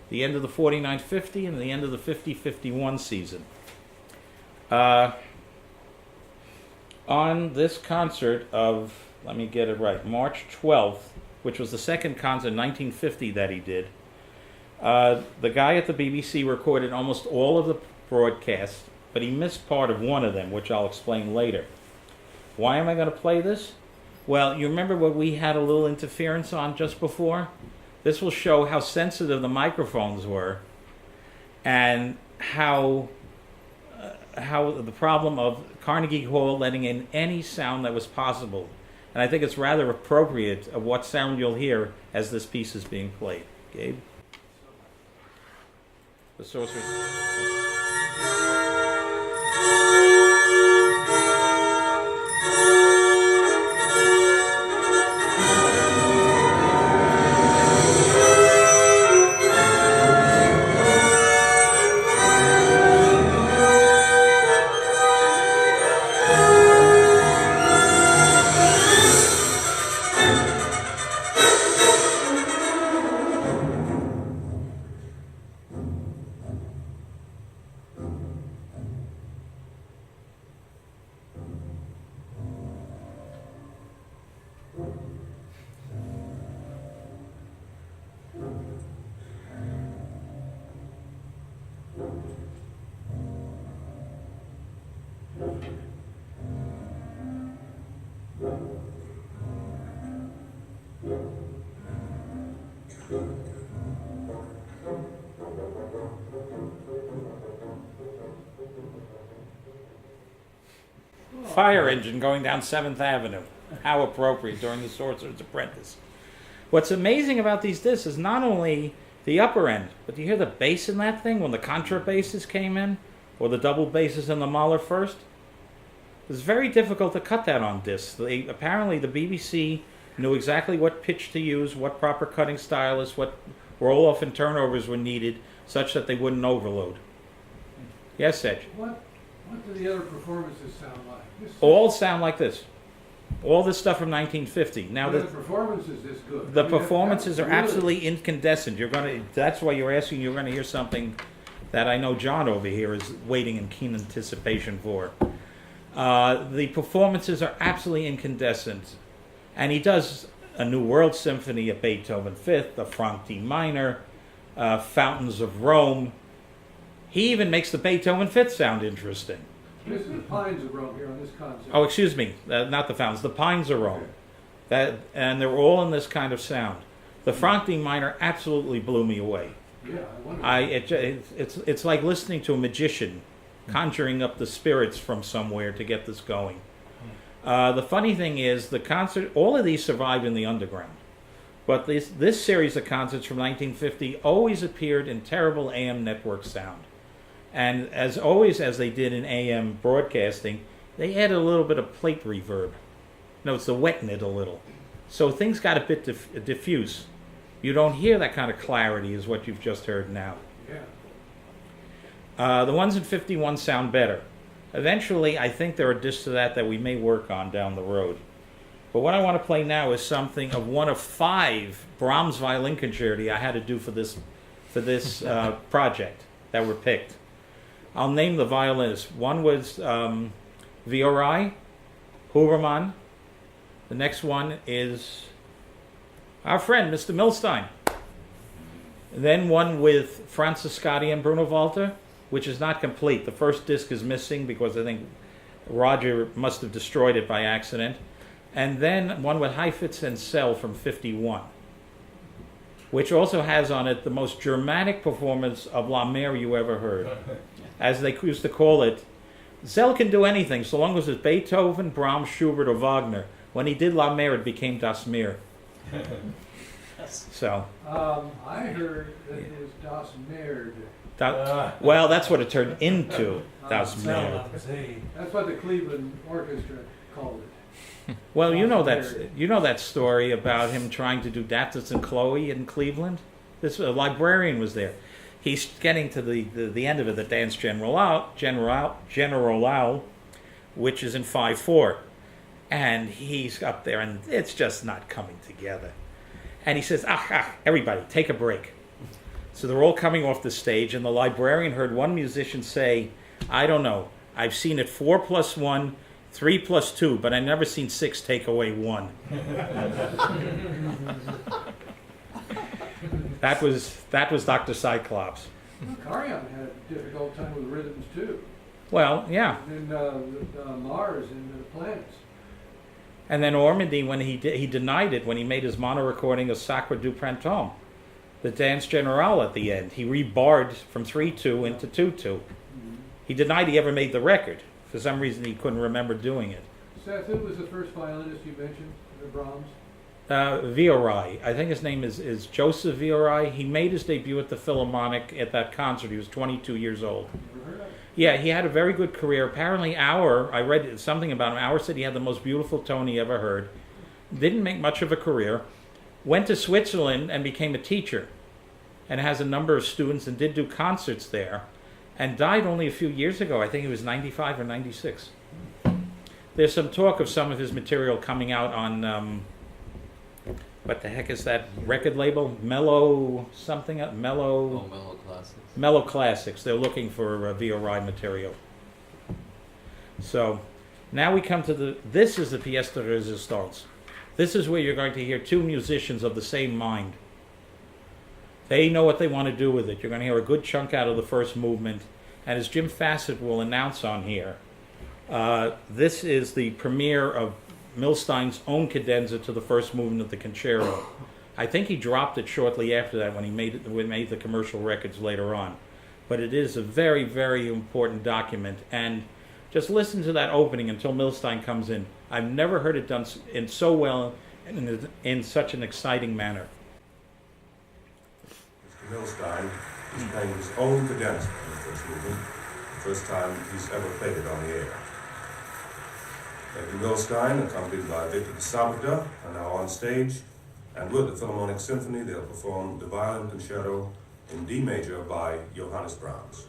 the end of the 49-50 and the end of the 50-51 season. On this concert of, let me get it right, March 12th, which was the second concert in 1950 that he did, the guy at the BBC recorded almost all of the broadcasts, but he missed part of one of them, which I'll explain later. Why am I going to play this? Well, you remember what we had a little interference on just before? This will show how sensitive the microphones were and how the problem of Carnegie Hall letting in any sound that was possible. And I think it's rather appropriate of what sound you'll hear as this piece is being played. Gabe? The Sorcerer's... Fire engine going down 7th Avenue. How appropriate during the Sorcerer's Apprentice. What's amazing about these discs is not only the upper end, but you hear the bass in that thing when the contrabasses came in, or the double basses in the Mahler first? It's very difficult to cut that on discs. Apparently the BBC knew exactly what pitch to use, what proper cutting stylus, what roll-off and turnovers were needed, such that they wouldn't overload. Yes, Edge? What do the other performances sound like? All sound like this. All this stuff from 1950. Now the performance is this good. The performances are absolutely incandescent. That's why you're asking. You're going to hear something that I know John over here is waiting in keen anticipation for. The performances are absolutely incandescent, and he does a New World Symphony, a Beethoven Fifth, a Franck D minor, Fountains of Rome. He even makes the Beethoven Fifth sound interesting. This is the Pines of Rome here on this concert. Oh, excuse me, not the Fountains, the Pines of Rome. And they're all in this kind of sound. The Franck D minor absolutely blew me away. Yeah, I wonder. It's like listening to a magician conjuring up the spirits from somewhere to get this going. The funny thing is, the concert, all of these survived in the underground. But this series of concerts from 1950 always appeared in terrible AM network sound. And as always, as they did in AM broadcasting, they added a little bit of plate reverb. No, to weten it a little. So things got a bit diffuse. You don't hear that kind of clarity as what you've just heard now. Yeah. The ones in 51 sound better. Eventually, I think there are discs of that we may work on down the road. But what I want to play now is something of one of 5 Brahms violin concerti I had to do for for this project that were picked. I'll name the violinists. One was Viorai Huberman. The next one is our friend, Mr. Milstein. Then one with Francis Scotti and Bruno Walter, which is not complete. The first disc is missing because I think Roger must have destroyed it by accident. And then one with Heifetz and Sell from 51, which also has on it the most dramatic performance of La Mer you ever heard. As they used to call it, Zell can do anything so long as it's Beethoven, Brahms, Schubert, or Wagner. When he did La Mer, it became Das Meer. So. I heard that it was Das Merd. Well, that's what it turned into, Das Meer. That's what the Cleveland Orchestra called it. Well, you know that story about him trying to do Daptis and Chloe in Cleveland. This librarian was there. He's getting to the end of it, the Dance General, which is in 5/4, and he's up there, and it's just not coming together. And he says, everybody, take a break. So they're all coming off the stage, and the librarian heard one musician say, I don't know, I've seen it 4 + 1, 3 + 2, but I've never seen 6 take away 1. That was Dr. Cyclops. Karajan had a difficult time with rhythms too. Well, yeah. And Mars and the planets. And then Ormandy, when he denied it when he made his mono recording of Sacre du Printemps, the Dance General at the end. He rebarred from 3/2 into 2/2. He denied he ever made the record. For some reason, he couldn't remember doing it. Seth, who was the first violinist you mentioned, the Brahms? Viorai. I think his name is Joseph Viorai. He made his debut at the Philharmonic at that concert. He was 22 years old. Never heard of it. Yeah, he had a very good career. Apparently, I read something about him. Auer said he had the most beautiful tone he ever heard. Didn't make much of a career. Went to Switzerland and became a teacher. And has a number of students and did do concerts there. And died only a few years ago. I think he was 95 or 96. There's some talk of some of his material coming out on, what the heck is that record label? Mellow something? Mellow Classics. Mellow Classics. They're looking for Viorai material. So now we come to this is the pièce de résistance. This is where you're going to hear two musicians of the same mind. They know what they want to do with it. You're going to hear a good chunk out of the first movement. And as Jim Fassett will announce on here, this is the premiere of Milstein's own cadenza to the first movement of the concerto. I think he dropped it shortly after that when he made the commercial records later on. But it is a very, very important document. And just listen to that opening until Milstein comes in. I've never heard it done so well and in such an exciting manner. Mr. Milstein is playing his own cadenza in the first movement, the first time he's ever played it on the air. Nathan Milstein, accompanied by Victor deSabata, are now on stage, and with the Philharmonic Symphony they'll perform the violin concerto in D major by Johannes Brahms.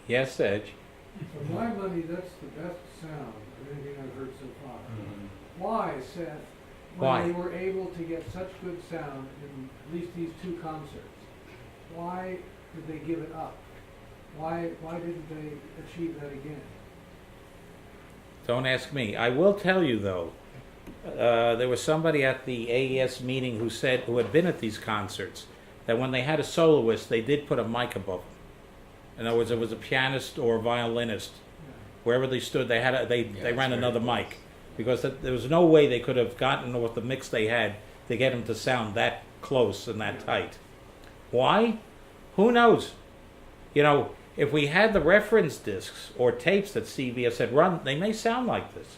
Yes, Edge. For my money, that's the best sound of anything I've heard so far. Why, Seth, when Why? they were able to get such good sound in at least these two concerts, why did they give it up? Why didn't they achieve that again? Don't ask me. I will tell you though, there was somebody at the AES meeting who had been at these concerts, that when they had a soloist, they did put a mic above them. In other words, it was a pianist or a violinist. Wherever they stood, they ran another mic, because there was no way they could have gotten with the mix they had to get them to sound that close and that tight. Why? Who knows? You know, if we had the reference discs or tapes that CBS had run, they may sound like this.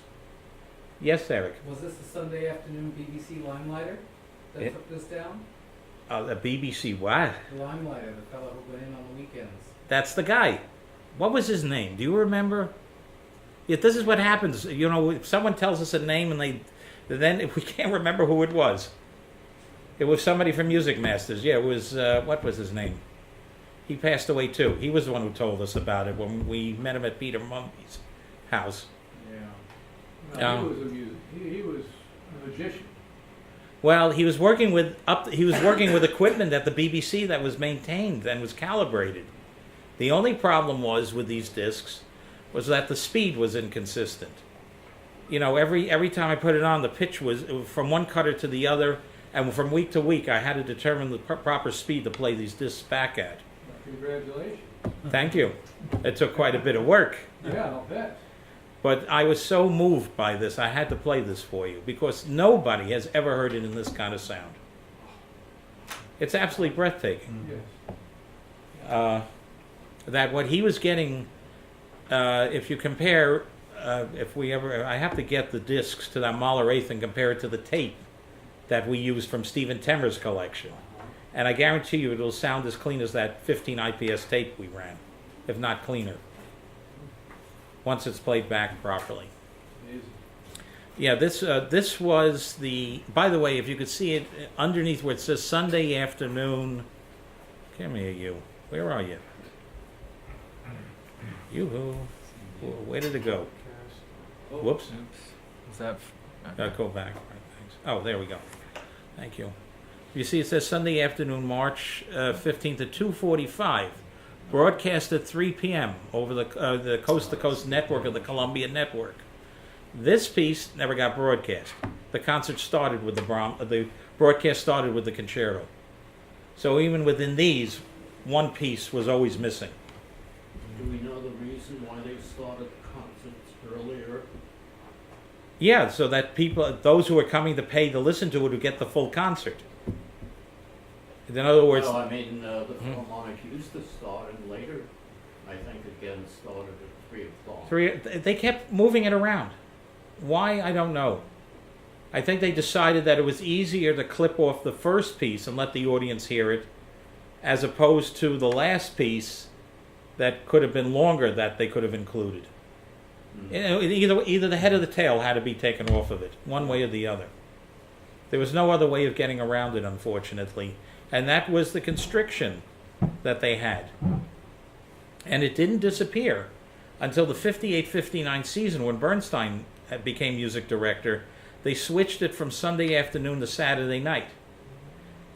Yes, Eric. Was this the Sunday afternoon BBC Limelighter that It- took this down? The BBC, what? The Limelighter, the fellow who went in on the weekends. That's the guy. What was his name? Do you remember? Yeah, this is what happens. You know, if someone tells us a name and then if we can't remember who it was. It was somebody from Music Masters. Yeah, it was, what was his name? He passed away too. He was the one who told us about it when we met him at Peter Mumpy's house. Yeah. No, he was a magician. Well, he was working with equipment at the BBC that was maintained and was calibrated. The only problem was with these discs was that the speed was inconsistent. You know, every time I put it on, the pitch was from one cutter to the other, and from week to week, I had to determine the proper speed to play these discs back at. Congratulations. Thank you. It took quite a bit of work. Yeah, I'll bet. But I was so moved by this, I had to play this for you, because nobody has ever heard it in this kind of sound. It's absolutely breathtaking. Yes. That what he was getting, if you compare, I have to get the discs to that Mahler eighth and compare it to the tape that we used from Stephen Temmer's collection. And I guarantee you it'll sound as clean as that 15 IPS tape we ran, if not cleaner, once it's played back properly. Amazing. Yeah, this was the, by the way, if you could see it underneath where it says Sunday afternoon, come here you, where are you? Yoo-hoo, where did it go? Whoops, Oops. Is that? go back, right, thanks. Oh, there we go, thank you. You see it says Sunday afternoon, March 15th at 2:45, broadcast at 3 p.m. over the coast-to-coast network of the Columbia Network. This piece never got broadcast. The concert started with the broadcast started with the concerto. So even within these, one piece was always missing. Do we know the reason why they started the concerts earlier? Yeah, so that those who are coming to pay to listen to it, would get the full concert. In other words, Well, I mean, the Philharmonic used to start, and later, I think, again, started at 3 o'clock. they kept moving it around. Why, I don't know. I think they decided that it was easier to clip off the first piece and let the audience hear it, as opposed to the last piece that could have been longer that they could have included. You know, either the head or the tail had to be taken off of it, one way or the other. There was no other way of getting around it, unfortunately. And that was the constriction that they had. And it didn't disappear until the 58-59 season when Bernstein became music director. They switched it from Sunday afternoon to Saturday night.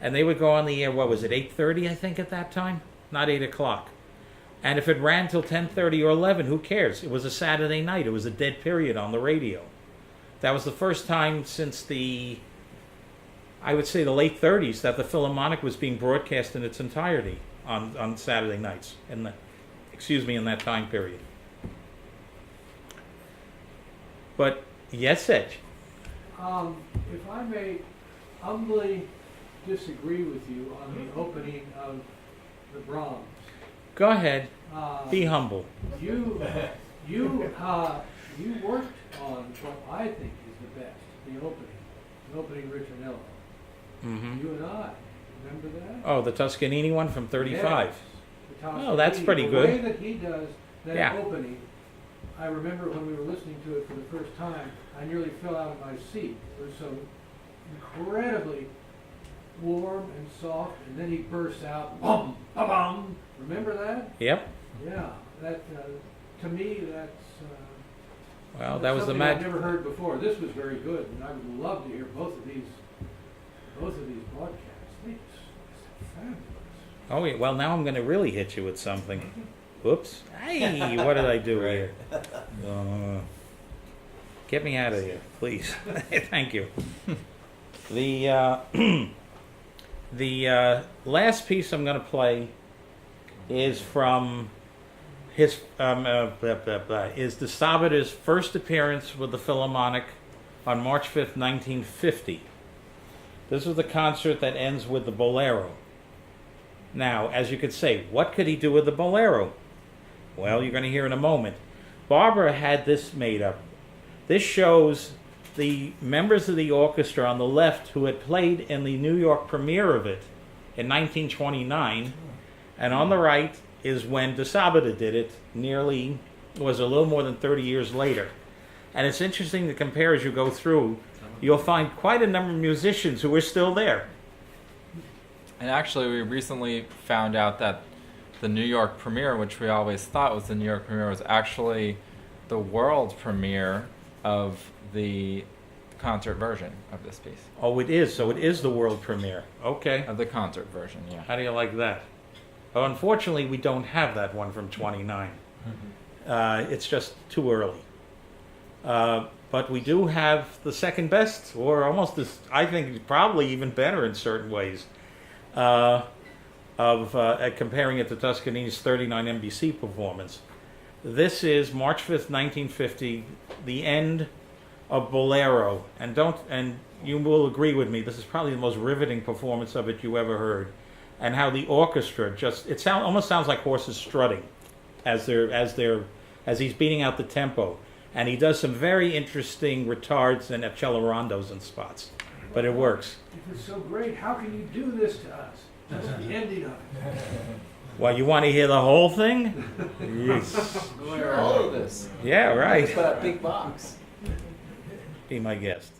And they would go on the air, what was it, 8:30 I think at that time? Not 8 o'clock. And if it ran till 10:30 or 11, who cares? It was a Saturday night. It was a dead period on the radio. That was the first time since I would say the late 30s, that the Philharmonic was being broadcast in its entirety on Saturday nights in that time period. But yes, Edge. If I may humbly disagree with you on the opening of the Brahms. Go ahead. Be Um, humble. You worked on what I think is the best, the opening ritornello. Mm-hmm. You and I, remember that? Oh, the Toscanini one from 35. Yes, the Oh, that's Toscanini. pretty The good. way that he does that Yeah. opening, I remember when we were listening to it for the first time, I nearly fell out of my seat. It was so incredibly warm and soft, and then he bursts out, bum, ba-bum. Remember that? Yep. Yeah, that, to me, that's, Well, that's that was the something I've magic. never heard before. This was very good, and I would love to hear both of these broadcasts. It's fabulous. Oh, yeah. Well, now I'm going to really hit you with something. Whoops. Hey, what did I do here? Get me out of here, please. Thank you. The last piece I'm going to play is from his is deSabata's first appearance with the Philharmonic on March 5th, 1950. This is the concert that ends with the Bolero. Now, as you could say, what could he do with the Bolero? Well, you're going to hear in a moment. Barbara had this made up. This shows the members of the orchestra on the left who had played in the New York premiere of it in 1929, and on the right is when deSabata did it, was a little more than 30 years later. And it's interesting to compare as you go through. You'll find quite a number of musicians who are still there. And actually, we recently found out that the New York premiere, which we always thought was the New York premiere, was actually the world premiere of the concert version of this piece. Oh, it is. So it is the world premiere. Okay. Of the concert version, yeah. How do you like that? Oh, unfortunately, we don't have that one from 29. It's just too early. But we do have the second best, or almost this, I think probably even better in certain ways, comparing it to Toscanini's 39 NBC performance. This is March 5th, 1950, the end of Bolero. And you will agree with me, this is probably the most riveting performance of it you ever heard. And how the orchestra almost sounds like horses strutting as he's beating out the tempo. And he does some very interesting retards and accelerandos and spots. But it works. If it's so great, how can you do this to us? That's the ending of it. Well, you want to hear the whole thing? Yes. Sure. All of this. Yeah, right. Put a big box. Be my guest.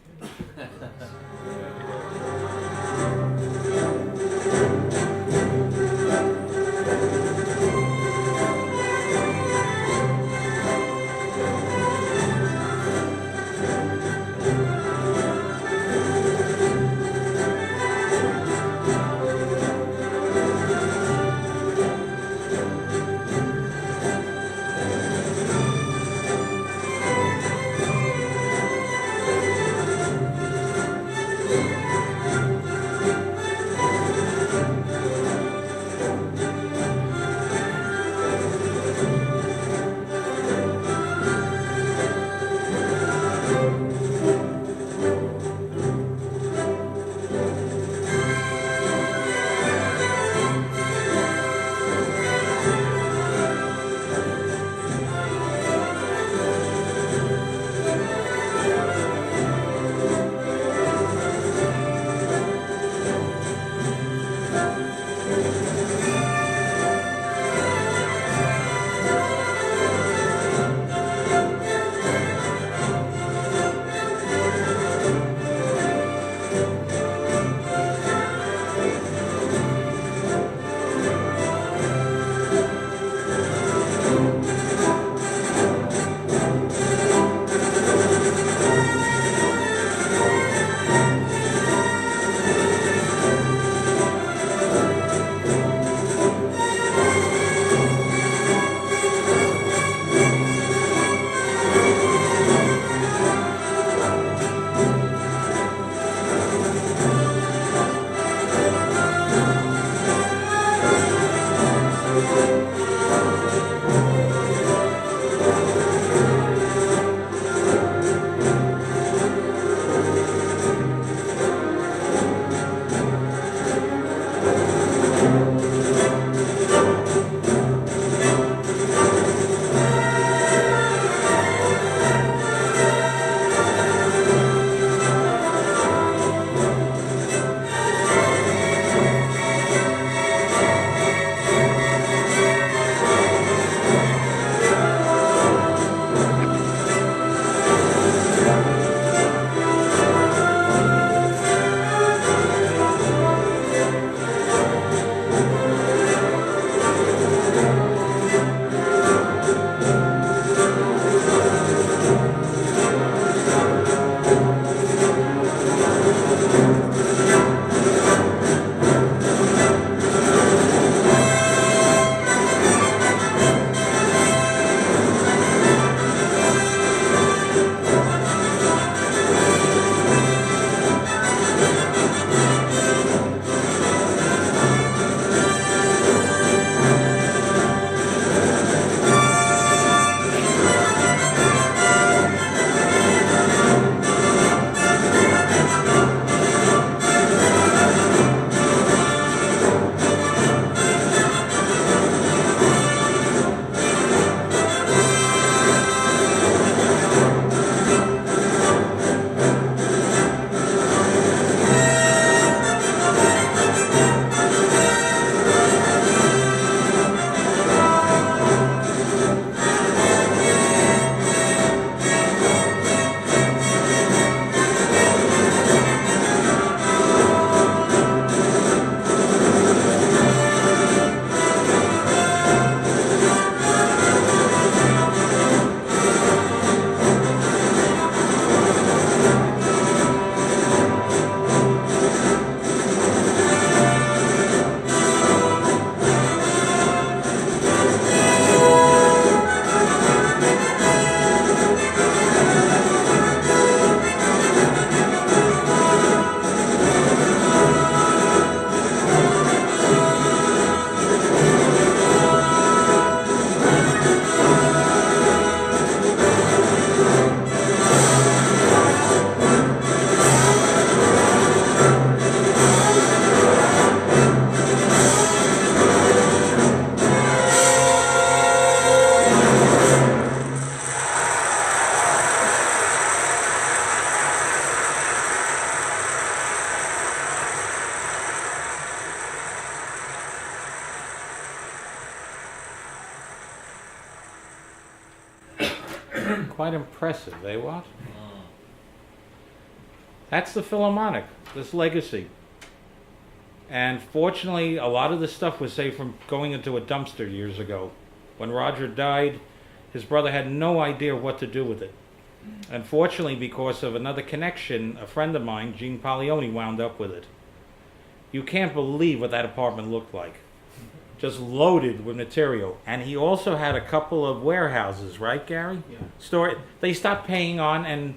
Quite impressive, eh, what? That's the Philharmonic, this legacy. And fortunately, a lot of this stuff was saved from going into a dumpster years ago. When Roger died, his brother had no idea what to do with it. Unfortunately, because of another connection, a friend of mine, Gene Paglioni, wound up with it. You can't believe what that apartment looked like. Just loaded with material. And he also had a couple of warehouses, right, Gary? Yeah. They stopped paying on, and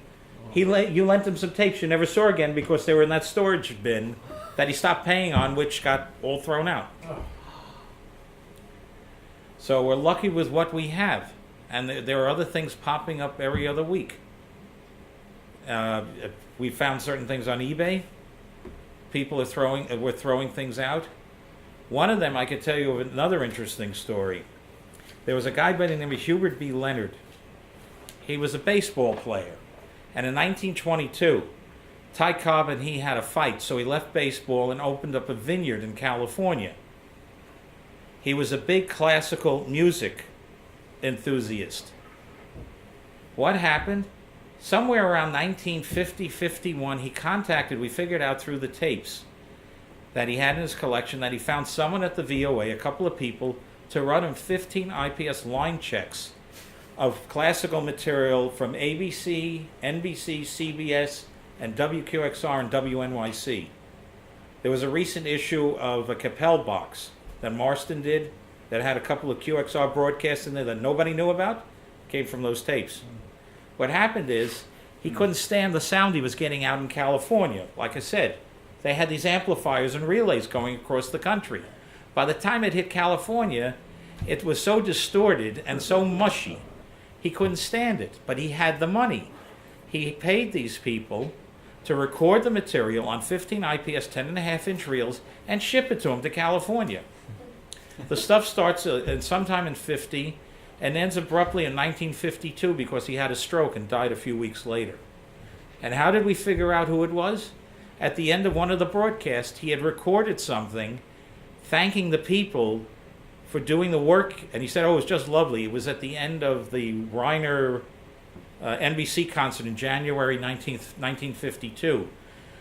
you lent him some tapes you never saw again because they were in that storage bin that he stopped paying on, which got all thrown out. So we're lucky with what we have. And there are other things popping up every other week. We found certain things on eBay. People are were throwing things out. One of them, I could tell you of another interesting story. There was a guy by the name of Hubert B. Leonard. He was a baseball player. And in 1922, Ty Cobb and he had a fight, so he left baseball and opened up a vineyard in California. He was a big classical music enthusiast. What happened? Somewhere around 1950-51, we figured out through the tapes that he had in his collection that he found someone at the VOA, a couple of people, to run him 15 IPS line checks of classical material from ABC, NBC, CBS, and WQXR and WNYC. There was a recent issue of a Capel box that Marston did that had a couple of QXR broadcasts in there that nobody knew about. Came from those tapes. What happened is he couldn't stand the sound he was getting out in California. Like I said, they had these amplifiers and relays going across the country. By the time it hit California, it was so distorted and so mushy, he couldn't stand it. But he had the money. He paid these people to record the material on 15 IPS 10.5-inch reels and ship it to him to California. The stuff starts sometime in 50 and ends abruptly in 1952 because he had a stroke and died a few weeks later. And how did we figure out who it was? At the end of one of the broadcasts, he had recorded something thanking the people for doing the work, and he said, oh, it was just lovely. It was at the end of the Reiner NBC concert in January 1952.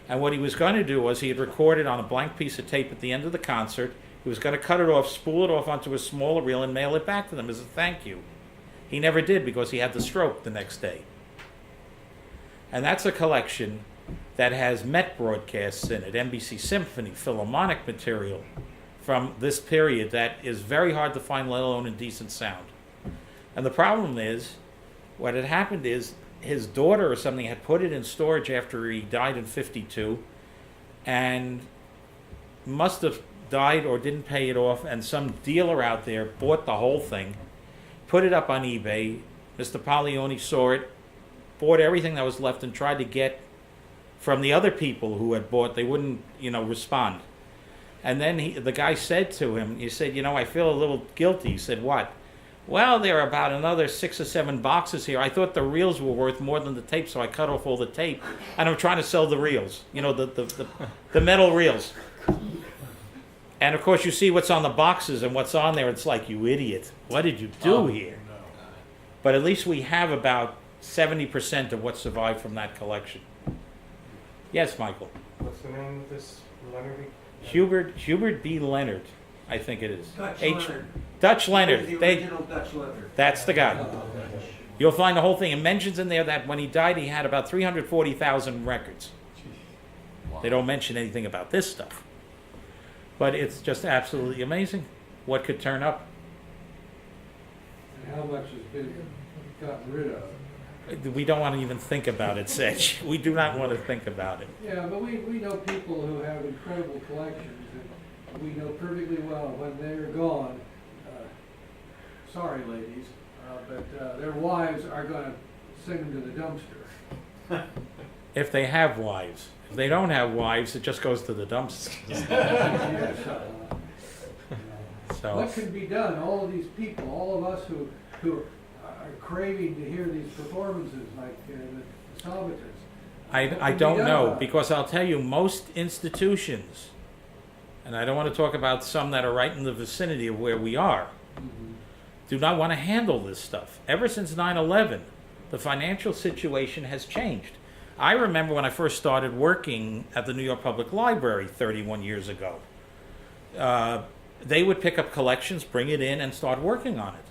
And what he was going to do was he had recorded on a blank piece of tape at the end of the concert. He was going to cut it off, spool it off onto a smaller reel, and mail it back to them as a thank you. He never did because he had the stroke the next day. And that's a collection that has Met broadcasts in it, NBC Symphony, Philharmonic material from this period that is very hard to find, let alone in decent sound. And the problem is, what had happened is his daughter or something had put it in storage after he died in 52 and must have died or didn't pay it off, and some dealer out there bought the whole thing, put it up on eBay. Mr. Paglioni saw it, bought everything that was left, and tried to get from the other people who had bought. They wouldn't, respond. And then the guy said to him, he said, I feel a little guilty. He said, what? Well, there are about another 6 or 7 boxes here. I thought the reels were worth more than the tape, so I cut off all the tape, and I'm trying to sell the reels, the metal reels. And of course, you see what's on the boxes and what's on there. It's like, you idiot. What did you do here? No. But at least we have about 70% of what survived from that collection. Yes, Michael. What's the name of this Leonard? Hubert B. Leonard, I think it is. Leonard. Dutch Leonard. The original Dutch Leonard. That's the guy. You'll find the whole thing. It mentions in there that when he died, he had about 340,000 records. Wow. They don't mention anything about this stuff. But it's just absolutely amazing what could turn up. And how much has been gotten rid of. We don't want to even think about it, Sedge. We do not want to think about it. Yeah, but we know people who have incredible collections, and we know perfectly well when they're gone, sorry ladies, but their wives are going to send them to the dumpster. If they have wives. If they don't have wives, it just goes to the dumpster. So. What can be done? All of these people, all of us who are craving to hear these performances like the Sabatas. I don't know, because I'll tell you, most institutions, and I don't want to talk about some that are right in the vicinity of where we are, do not want to handle this stuff. Ever since 9/11, The financial situation has changed. I remember when I first started working at the New York Public Library 31 years ago. They would pick up collections, bring it in, and start working on it.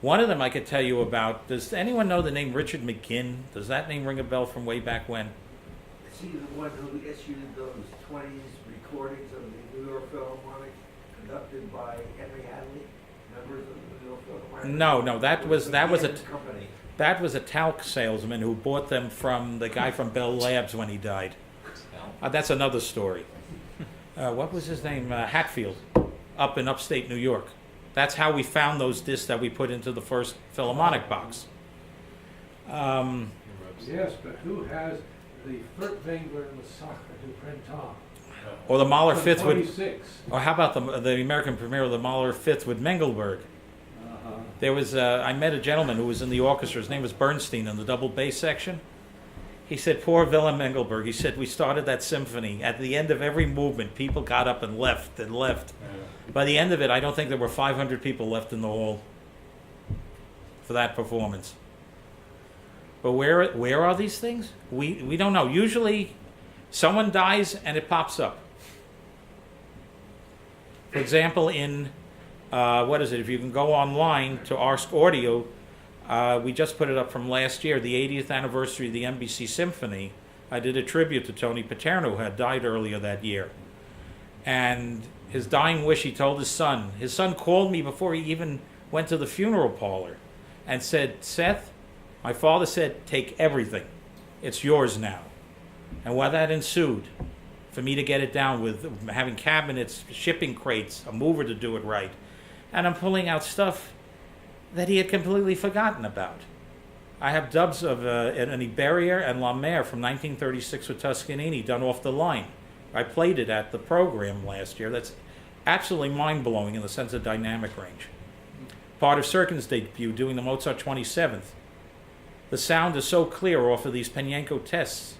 One of them I could tell you about. Does anyone know the name Richard McGinn? Does that name ring a bell from way back when? Is he the one who issued those 20s recordings of the New York Philharmonic conducted by Henry Hadley, members of the New York Philharmonic? No, that was a company. that was a talc salesman who bought them from the guy from Bell Labs when he died. That's another story. What was his name? Hatfield, up in upstate New York. That's how we found those discs that we put into the first Philharmonic box. Yes, but who has the Furtwängler Massacre du Printemps? Or the Mahler From Fifth with, 26. or how about the American premiere of the Mahler Fifth with Mengelberg? There was I met a gentleman who was in the orchestra. His name was Bernstein in the double bass section. He said, "Poor Wilhelm Mengelberg." He said, "We started that symphony. At the end of every movement, people got up and left and left. By the end of it, I don't think there were 500 people left in the hall for that performance." But where are these things? We don't know. Usually, someone dies and it pops up. For example, in what is it? If you can go online to Arsk Audio, we just put it up from last year, the 80th anniversary of the NBC Symphony. I did a tribute to Tony Paterno, who had died earlier that year. And his dying wish, he told his son. His son called me before he even went to the funeral parlor and said, "Seth, my father said, take everything. It's yours now." And what that ensued, for me to get it down with having cabinets, shipping crates, a mover to do it right. And I'm pulling out stuff that he had completely forgotten about. I have dubs of an Iberia and La Mer from 1936 with Toscanini done off the line. I played it at the program last year. That's absolutely mind-blowing in the sense of dynamic range. Part of Serkin's debut, doing the Mozart 27th. The sound is so clear off of these Penyenko tests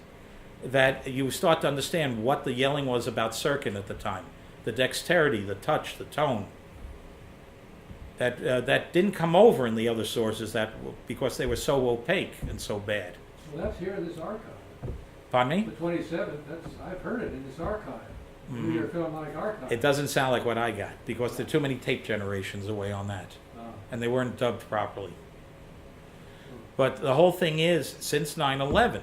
that you start to understand what the yelling was about Serkin at the time. The dexterity, the touch, the tone. That didn't come over in the other sources because they were so opaque and so bad. Well, that's here in this archive. Pardon me? The 27th, I've heard it in this archive. Mm-hmm. New York Philharmonic Archive. It doesn't sound like what I got because there are too many tape generations away on that. And they weren't dubbed properly. But the whole thing is, since 9/11,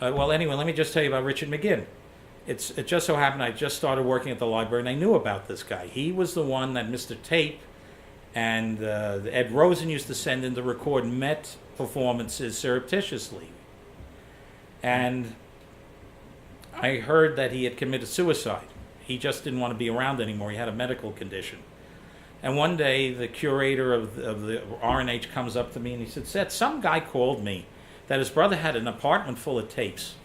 well, anyway, let me just tell you about Richard McGinn. It just so happened I just started working at the library and I knew about this guy. He was the one that Mr. Tape and Ed Rosen used to send in to record Met performances surreptitiously. And I heard that he had committed suicide. He just didn't want to be around anymore. He had a medical condition. And one day the curator of the R&H comes up to me and he said, "Seth, some guy called me that his brother had an apartment full of tapes.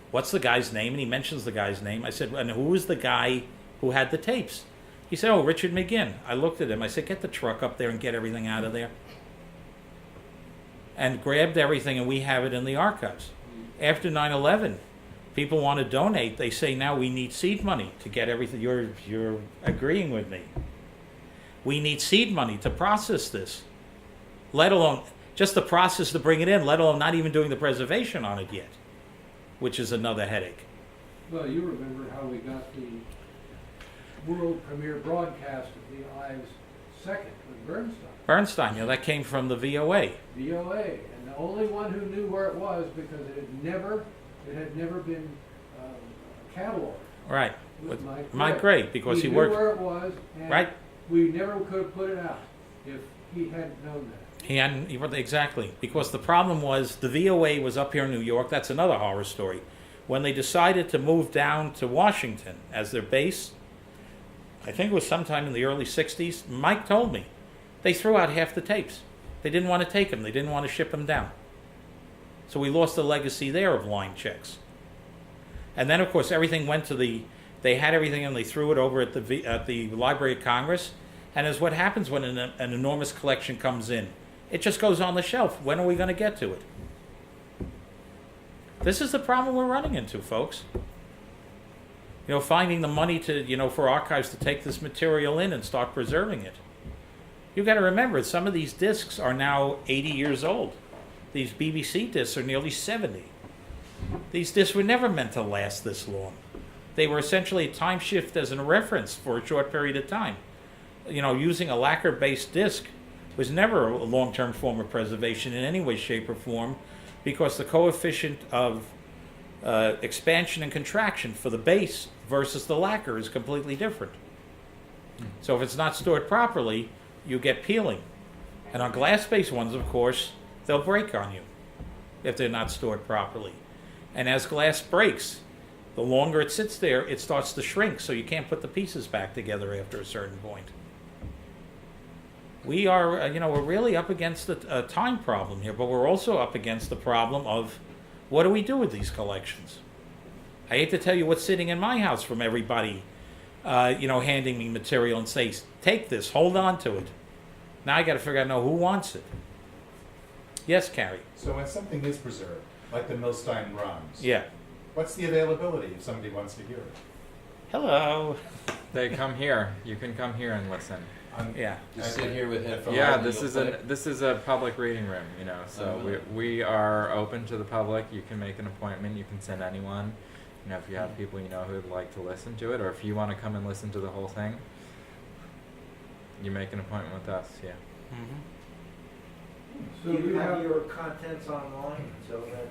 What's the guy's name?" And he mentions the guy's name. I said, "And who was the guy who had the tapes?" He said, "Oh, Richard McGinn." I looked at him. I said, "Get the truck up there and get everything out of there." And grabbed everything, and we have it in the archives. After 9/11, people want to donate. They say, now we need seed money to get everything. You're agreeing with me. We need seed money to process this, let alone just the process to bring it in, let alone not even doing the preservation on it yet, which is another headache. Well, you remember how we got the world premiere broadcast of the Ives second with Bernstein. Bernstein, that came from the VOA. VOA, and the only one who knew where it was because it had never been cataloged. Right. With Mike Gray, because he worked. Knew where it was, and right. We never could have put it out if he hadn't known that. He hadn't, exactly, because the problem was the VOA was up here in New York. That's another horror story. When they decided to move down to Washington as their base, I think it was sometime in the early 60s, Mike told me, they threw out half the tapes. They didn't want to take them. They didn't want to ship them down. So we lost the legacy there of line checks. And then, of course, everything went to they had everything and they threw it over at the Library of Congress. And as what happens when an enormous collection comes in, it just goes on the shelf. When are we going to get to it? This is the problem we're running into, folks. Finding the money to, for archives to take this material in and start preserving it. You got to remember, some of these discs are now 80 years old. These BBC discs are nearly 70. These discs were never meant to last this long. They were essentially a time shift as a reference for a short period of time. You know, using a lacquer-based disc was never a long-term form of preservation in any way, shape, or form, because the coefficient of expansion and contraction for the base versus the lacquer is completely different. So if it's not stored properly, you get peeling. And on glass-based ones, of course, they'll break on you if they're not stored properly. And as glass breaks, the longer it sits there, it starts to shrink, so you can't put the pieces back together after a certain point. We are, we're really up against a time problem here, but we're also up against the problem of what do we do with these collections? I hate to tell you what's sitting in my house from everybody, handing me material and say, take this, hold on to it. Now I got to figure out who wants it. Yes, Carrie. So when something is preserved, like the Milstein drums, Yeah. what's the availability if somebody wants to hear it? Hello. They come here. You can come here and listen. Yeah. Just sit here with headphones. Yeah, and this you'll is play. this is a public reading room, so really? we are open to the public. You can make an appointment. You can send anyone. If you have people who'd like to listen to it, or if you want to come and listen to the whole thing, you make an appointment with us. Yeah. Mm-hmm. So Do you you have have, your contents online so that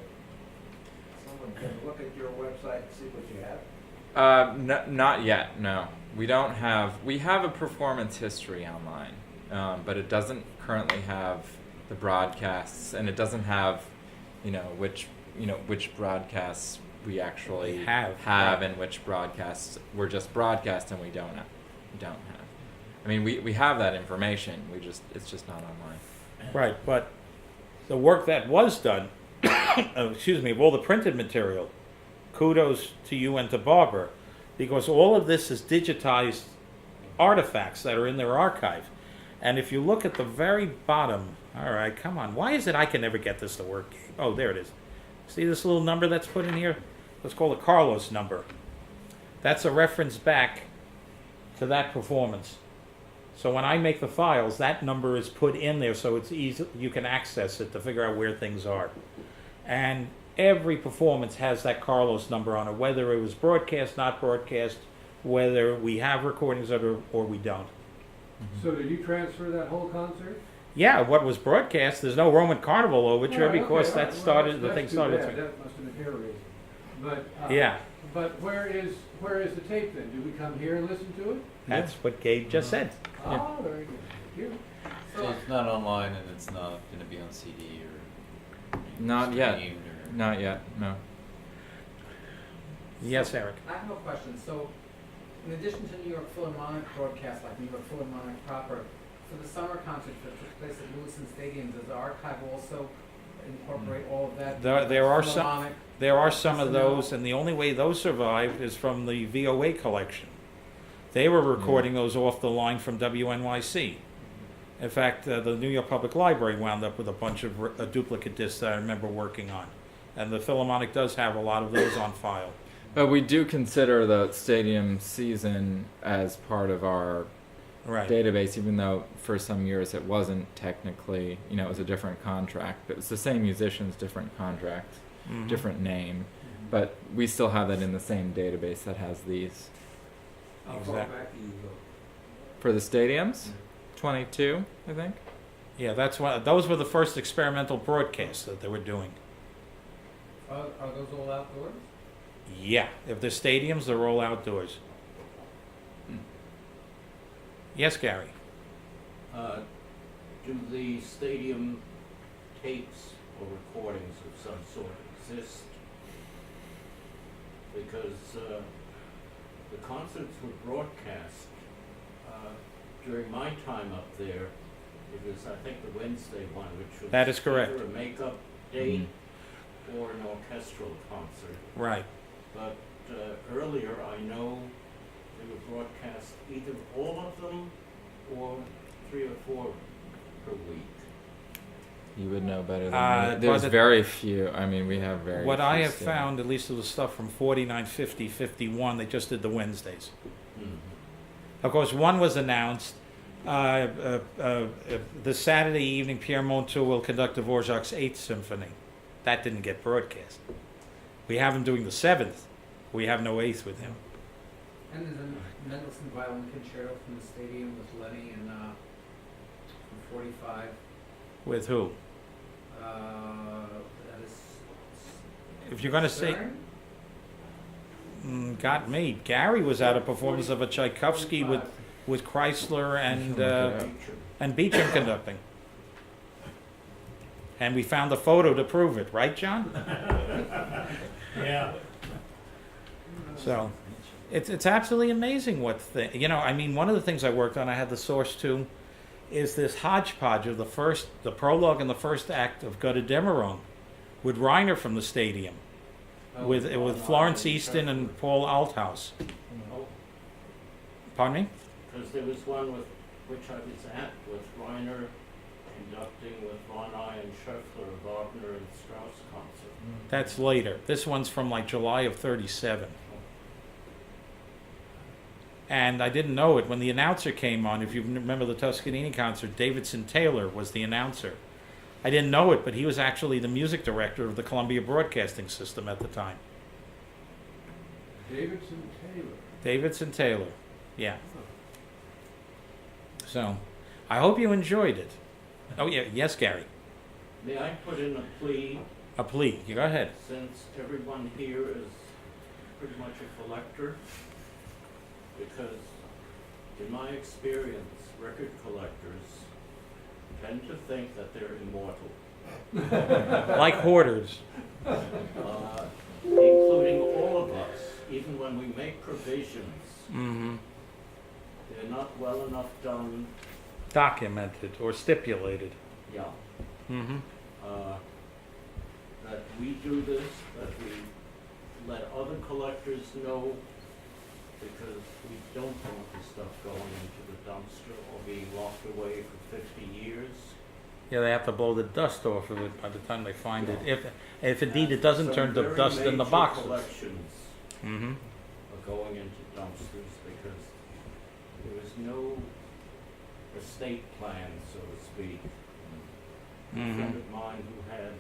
someone can look at your website and see what you have? Not yet. No, we don't have. We have a performance history online, but it doesn't currently have the broadcasts, and it doesn't have, which broadcasts we actually have and which broadcasts were just broadcast and we don't have. I mean, we have that information. It's just not online. Right, but the work that was done, of all the printed material, kudos to you and to Barbara, because all of this is digitized artifacts that are in their archive. And if you look at the very bottom, all right, come on, why is it I can never get this to work? Oh, there it is. See this little number that's put in here? Let's call it Carlos number. That's a reference back to that performance. So when I make the files, that number is put in there so it's easy, you can access it to figure out where things are. And every performance has that Carlos number on it, whether it was broadcast, not broadcast, whether we have recordings of it or we don't. so did you transfer that whole concert? Yeah, what was broadcast, there's no Roman Carnival overture Right, because okay, that well, started, the that's thing too started. bad. That must have been hair raising. But Yeah, But where is the tape then? Do we come here and listen to it? that's what Gabe just said. Oh, very good. Here. So it's not online and it's not going to be on CD or Not yet. streamed or... Not yet. No. Yes, Eric. I have a question. So, in addition to New York Philharmonic broadcasts, like New York Philharmonic proper, for the summer concerts that took place at Lewiston Stadium, does the archive also incorporate all of that? There are some. Philharmonic? There are some of those, and the only way those survive is from the VOA collection. They were recording those off the line from WNYC. In fact, the New York Public Library wound up with a bunch of duplicate discs that I remember working on. And the Philharmonic does have a lot of those on file. But we do consider the stadium season as part of our database, even though for some years it wasn't technically, it was a different contract. But it's the same musicians, different contract, different name. But we still have that in the same database that has these. How far back do you go? For the stadiums? 22, I think. Yeah, that's why those were the first experimental broadcasts that they were doing. Are those all outdoors? Yeah, if they're stadiums, they're all outdoors. Yes, Gary. Do the stadium tapes or recordings of some sort exist? Because the concerts were broadcast. During my time up there, it was, I think, the Wednesday one, which was That is correct. either a makeup date or an orchestral concert. Right. But earlier, I know they were broadcast either all of them or 3 or 4 per week. You would know better than me. There's but very few. I mean, we have very What few I have stadiums. found, at least of the stuff from 49, 50, 51, they just did the Wednesdays. Mm-hmm. Of course, one was announced The Saturday evening, Pierre Montu will conduct Dvorak's Eighth Symphony. That didn't get broadcast. We have him doing the Seventh. We have no Eighth with him. And there's a Mendelssohn violin concerto from the stadium with Lenny and from 45. With who? That is. If you're going to say, Stern? got me. Gary was at a performance of a Tchaikovsky with Chrysler and Beecham conducting. And we found the photo to prove it, right, John? Yeah. So, it's absolutely amazing what I mean, one of the things I worked on, I had the source to, is this hodgepodge of the prologue and the first act of Götterdämmerung with Reiner from the stadium, with Florence Easton and Paul Althaus. Oh, Pardon me? because there was one with which I was at with Reiner conducting with Von Eye and Scheffler, a Wagner and Strauss concert. That's later. This one's from like July of 37. And I didn't know it when the announcer came on. If you remember the Toscanini concert, Davidson Taylor was the announcer. I didn't know it, but he was actually the music director of the Columbia Broadcasting System at the time. Davidson Taylor. Davidson Taylor, yeah. So, I hope you enjoyed it. Oh yeah, yes, Gary. May I put in a plea? A plea. You go ahead. Since everyone here is pretty much a collector, because in my experience, record collectors tend to think that they're immortal. Like hoarders. Including all of us, even when we make provisions, Mm-hmm. they're not well enough done. Documented or stipulated. Yeah. Mm-hmm. That we do this, that we let other collectors know, because we don't want the stuff going into the dumpster or being locked away for 50 years. Yeah, they have to blow the dust off of it by the time they find it. If indeed it doesn't Some turn to very dust in the major boxes. collections Mm-hmm. are going into dumpsters because there was no estate plan, so to speak. A friend Mm-hmm. of mine who had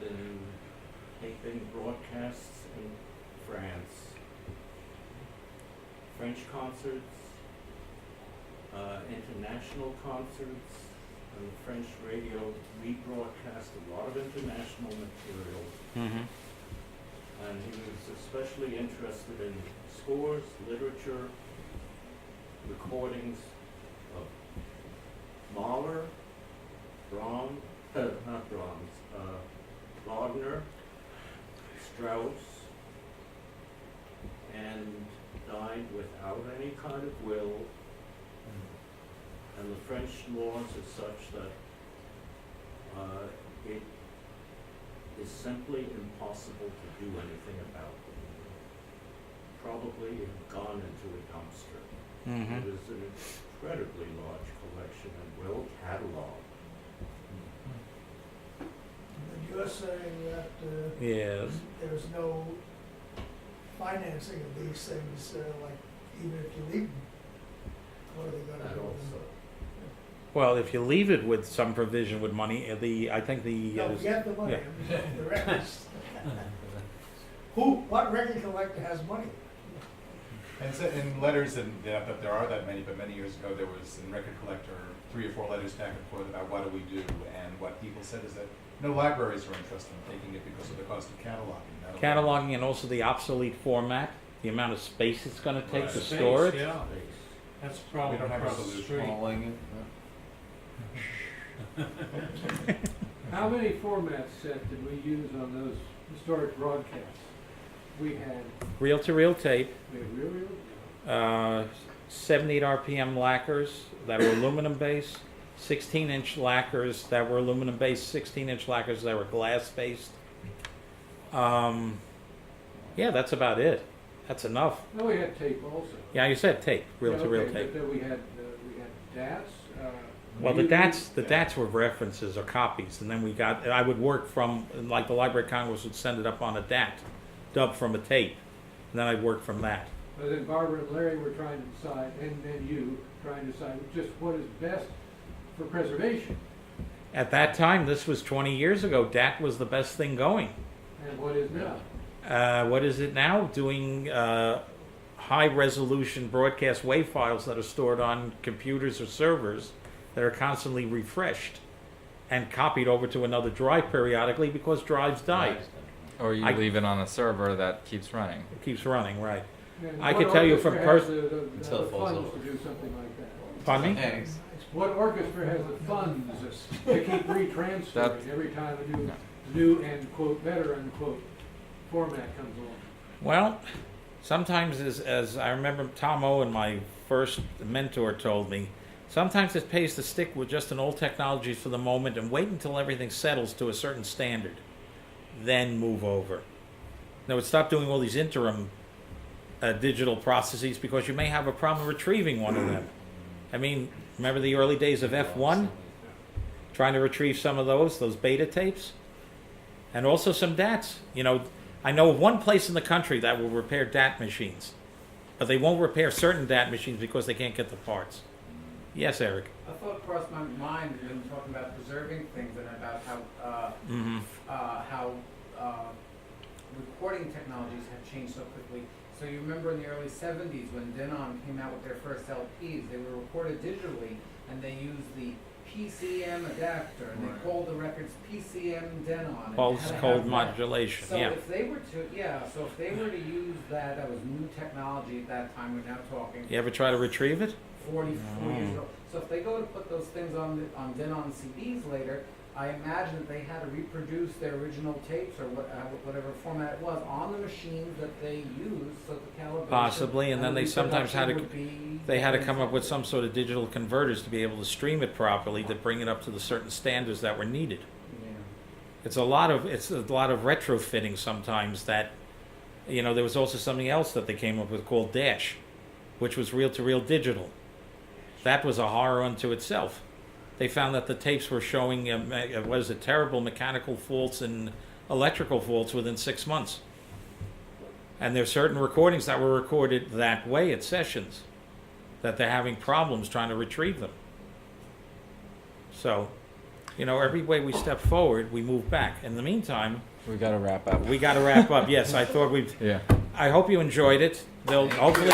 been taping broadcasts in France, French concerts, international concerts, and the French radio rebroadcast a lot of international material. Mm-hmm. And he was especially interested in scores, literature, recordings of Mahler, Brahms, not Brahms, Wagner, Strauss, and died without any kind of will. And the French laws are such that it is simply impossible to do anything about them. Probably have gone into a dumpster. Mm-hmm. It is an incredibly large collection and well cataloged. But you're saying that Yes. there's no financing of these things, like even if you leave them, what are they gonna That do? also. Well, if you leave it with some provision with money, I think the No, get the money, yeah. I'm just saying the records. What record collector has money? And so in letters, and yeah, but there are that many, but many years ago there was in Record Collector 3 or 4 letters back and forth about what do we do, and what people said is that no libraries are interested in taking it because of the cost of cataloging. cataloging and also the obsolete format, the amount of space it's going to take to Space, store it. Yeah, that's a problem We don't have a across the solution. street. Hauling it, How many formats, Seth, did we use on those historic broadcasts? We had Reel-to-reel tape, real, 78 RPM lacquers that were aluminum based, 16-inch lacquers that were aluminum based, 16-inch lacquers that were glass based. Yeah, that's about it. That's enough. no, we had tape also. Yeah, you said tape, reel-to-reel Yeah, okay, tape. But then we had DATs. Well, the DVD. DATs were references or copies, and then we got. I would work from like the Library of Congress would send it up on a DAT, dubbed from a tape, and then I'd work from that. But then Barbara and Larry were trying to decide, and then you, trying to decide just what is best for preservation. At that time, this was 20 years ago, DAT was the best thing going. And what is now? What is it now? Doing high-resolution broadcast wave files that are stored on computers or servers that are constantly refreshed and copied over to another drive periodically because drives die. Or you leave it on a server that keeps running. It keeps running, right. And I what could tell you from orchestra has person. Until it the falls funds over. to do something like that? Pardon me? Thanks. What orchestra has the funds to keep retransferring That's- every time a new and quote better unquote format comes along? Well, sometimes, as I remember Tom Owen, my first mentor, told me, sometimes it pays to stick with just an old technology for the moment and wait until everything settles to a certain standard, then move over. Now, stop doing all these interim digital processes because you may have a problem retrieving one of them. I mean, remember the early days of F1? Trying to retrieve some of those beta tapes? And also some DATs. You know, I know of one place in the country that will repair DAT machines, but they won't repair certain DAT machines because they can't get the parts. Yes, Eric? A thought crossed my mind when talking about preserving things and about how recording technologies have changed so quickly. So you remember in the early 70s when Denon came out with their first LPs, they were recorded digitally and they used the PCM adapter and they called the records PCM Denon. Pulse code modulation, So yeah. if they were to use that was new technology at that time, we're now talking You ever try to retrieve it? 40 years ago. So if they go to put those things on Denon CDs later, I imagine that they had to reproduce their original tapes or whatever format it was on the machines that they used, so the calibration. Possibly, and then the they sometimes had to reproduction would they had to be come up with some sort of digital converters to be able to stream it properly to bring it up to the certain standards that were needed. Yeah. It's a lot of retrofitting sometimes that, you know, there was also something else that they came up with called Dash, which was reel-to-reel digital. That was a horror unto itself. They found that the tapes were showing terrible mechanical faults and electrical faults within 6 months. And there's certain recordings that were recorded that way at sessions that they're having problems trying to retrieve them. So, you know, every way we step forward, we move back. In the meantime, We got to wrap up. we got to wrap up. Yes, I thought we'd. Yeah. I hope you enjoyed it. Hopefully.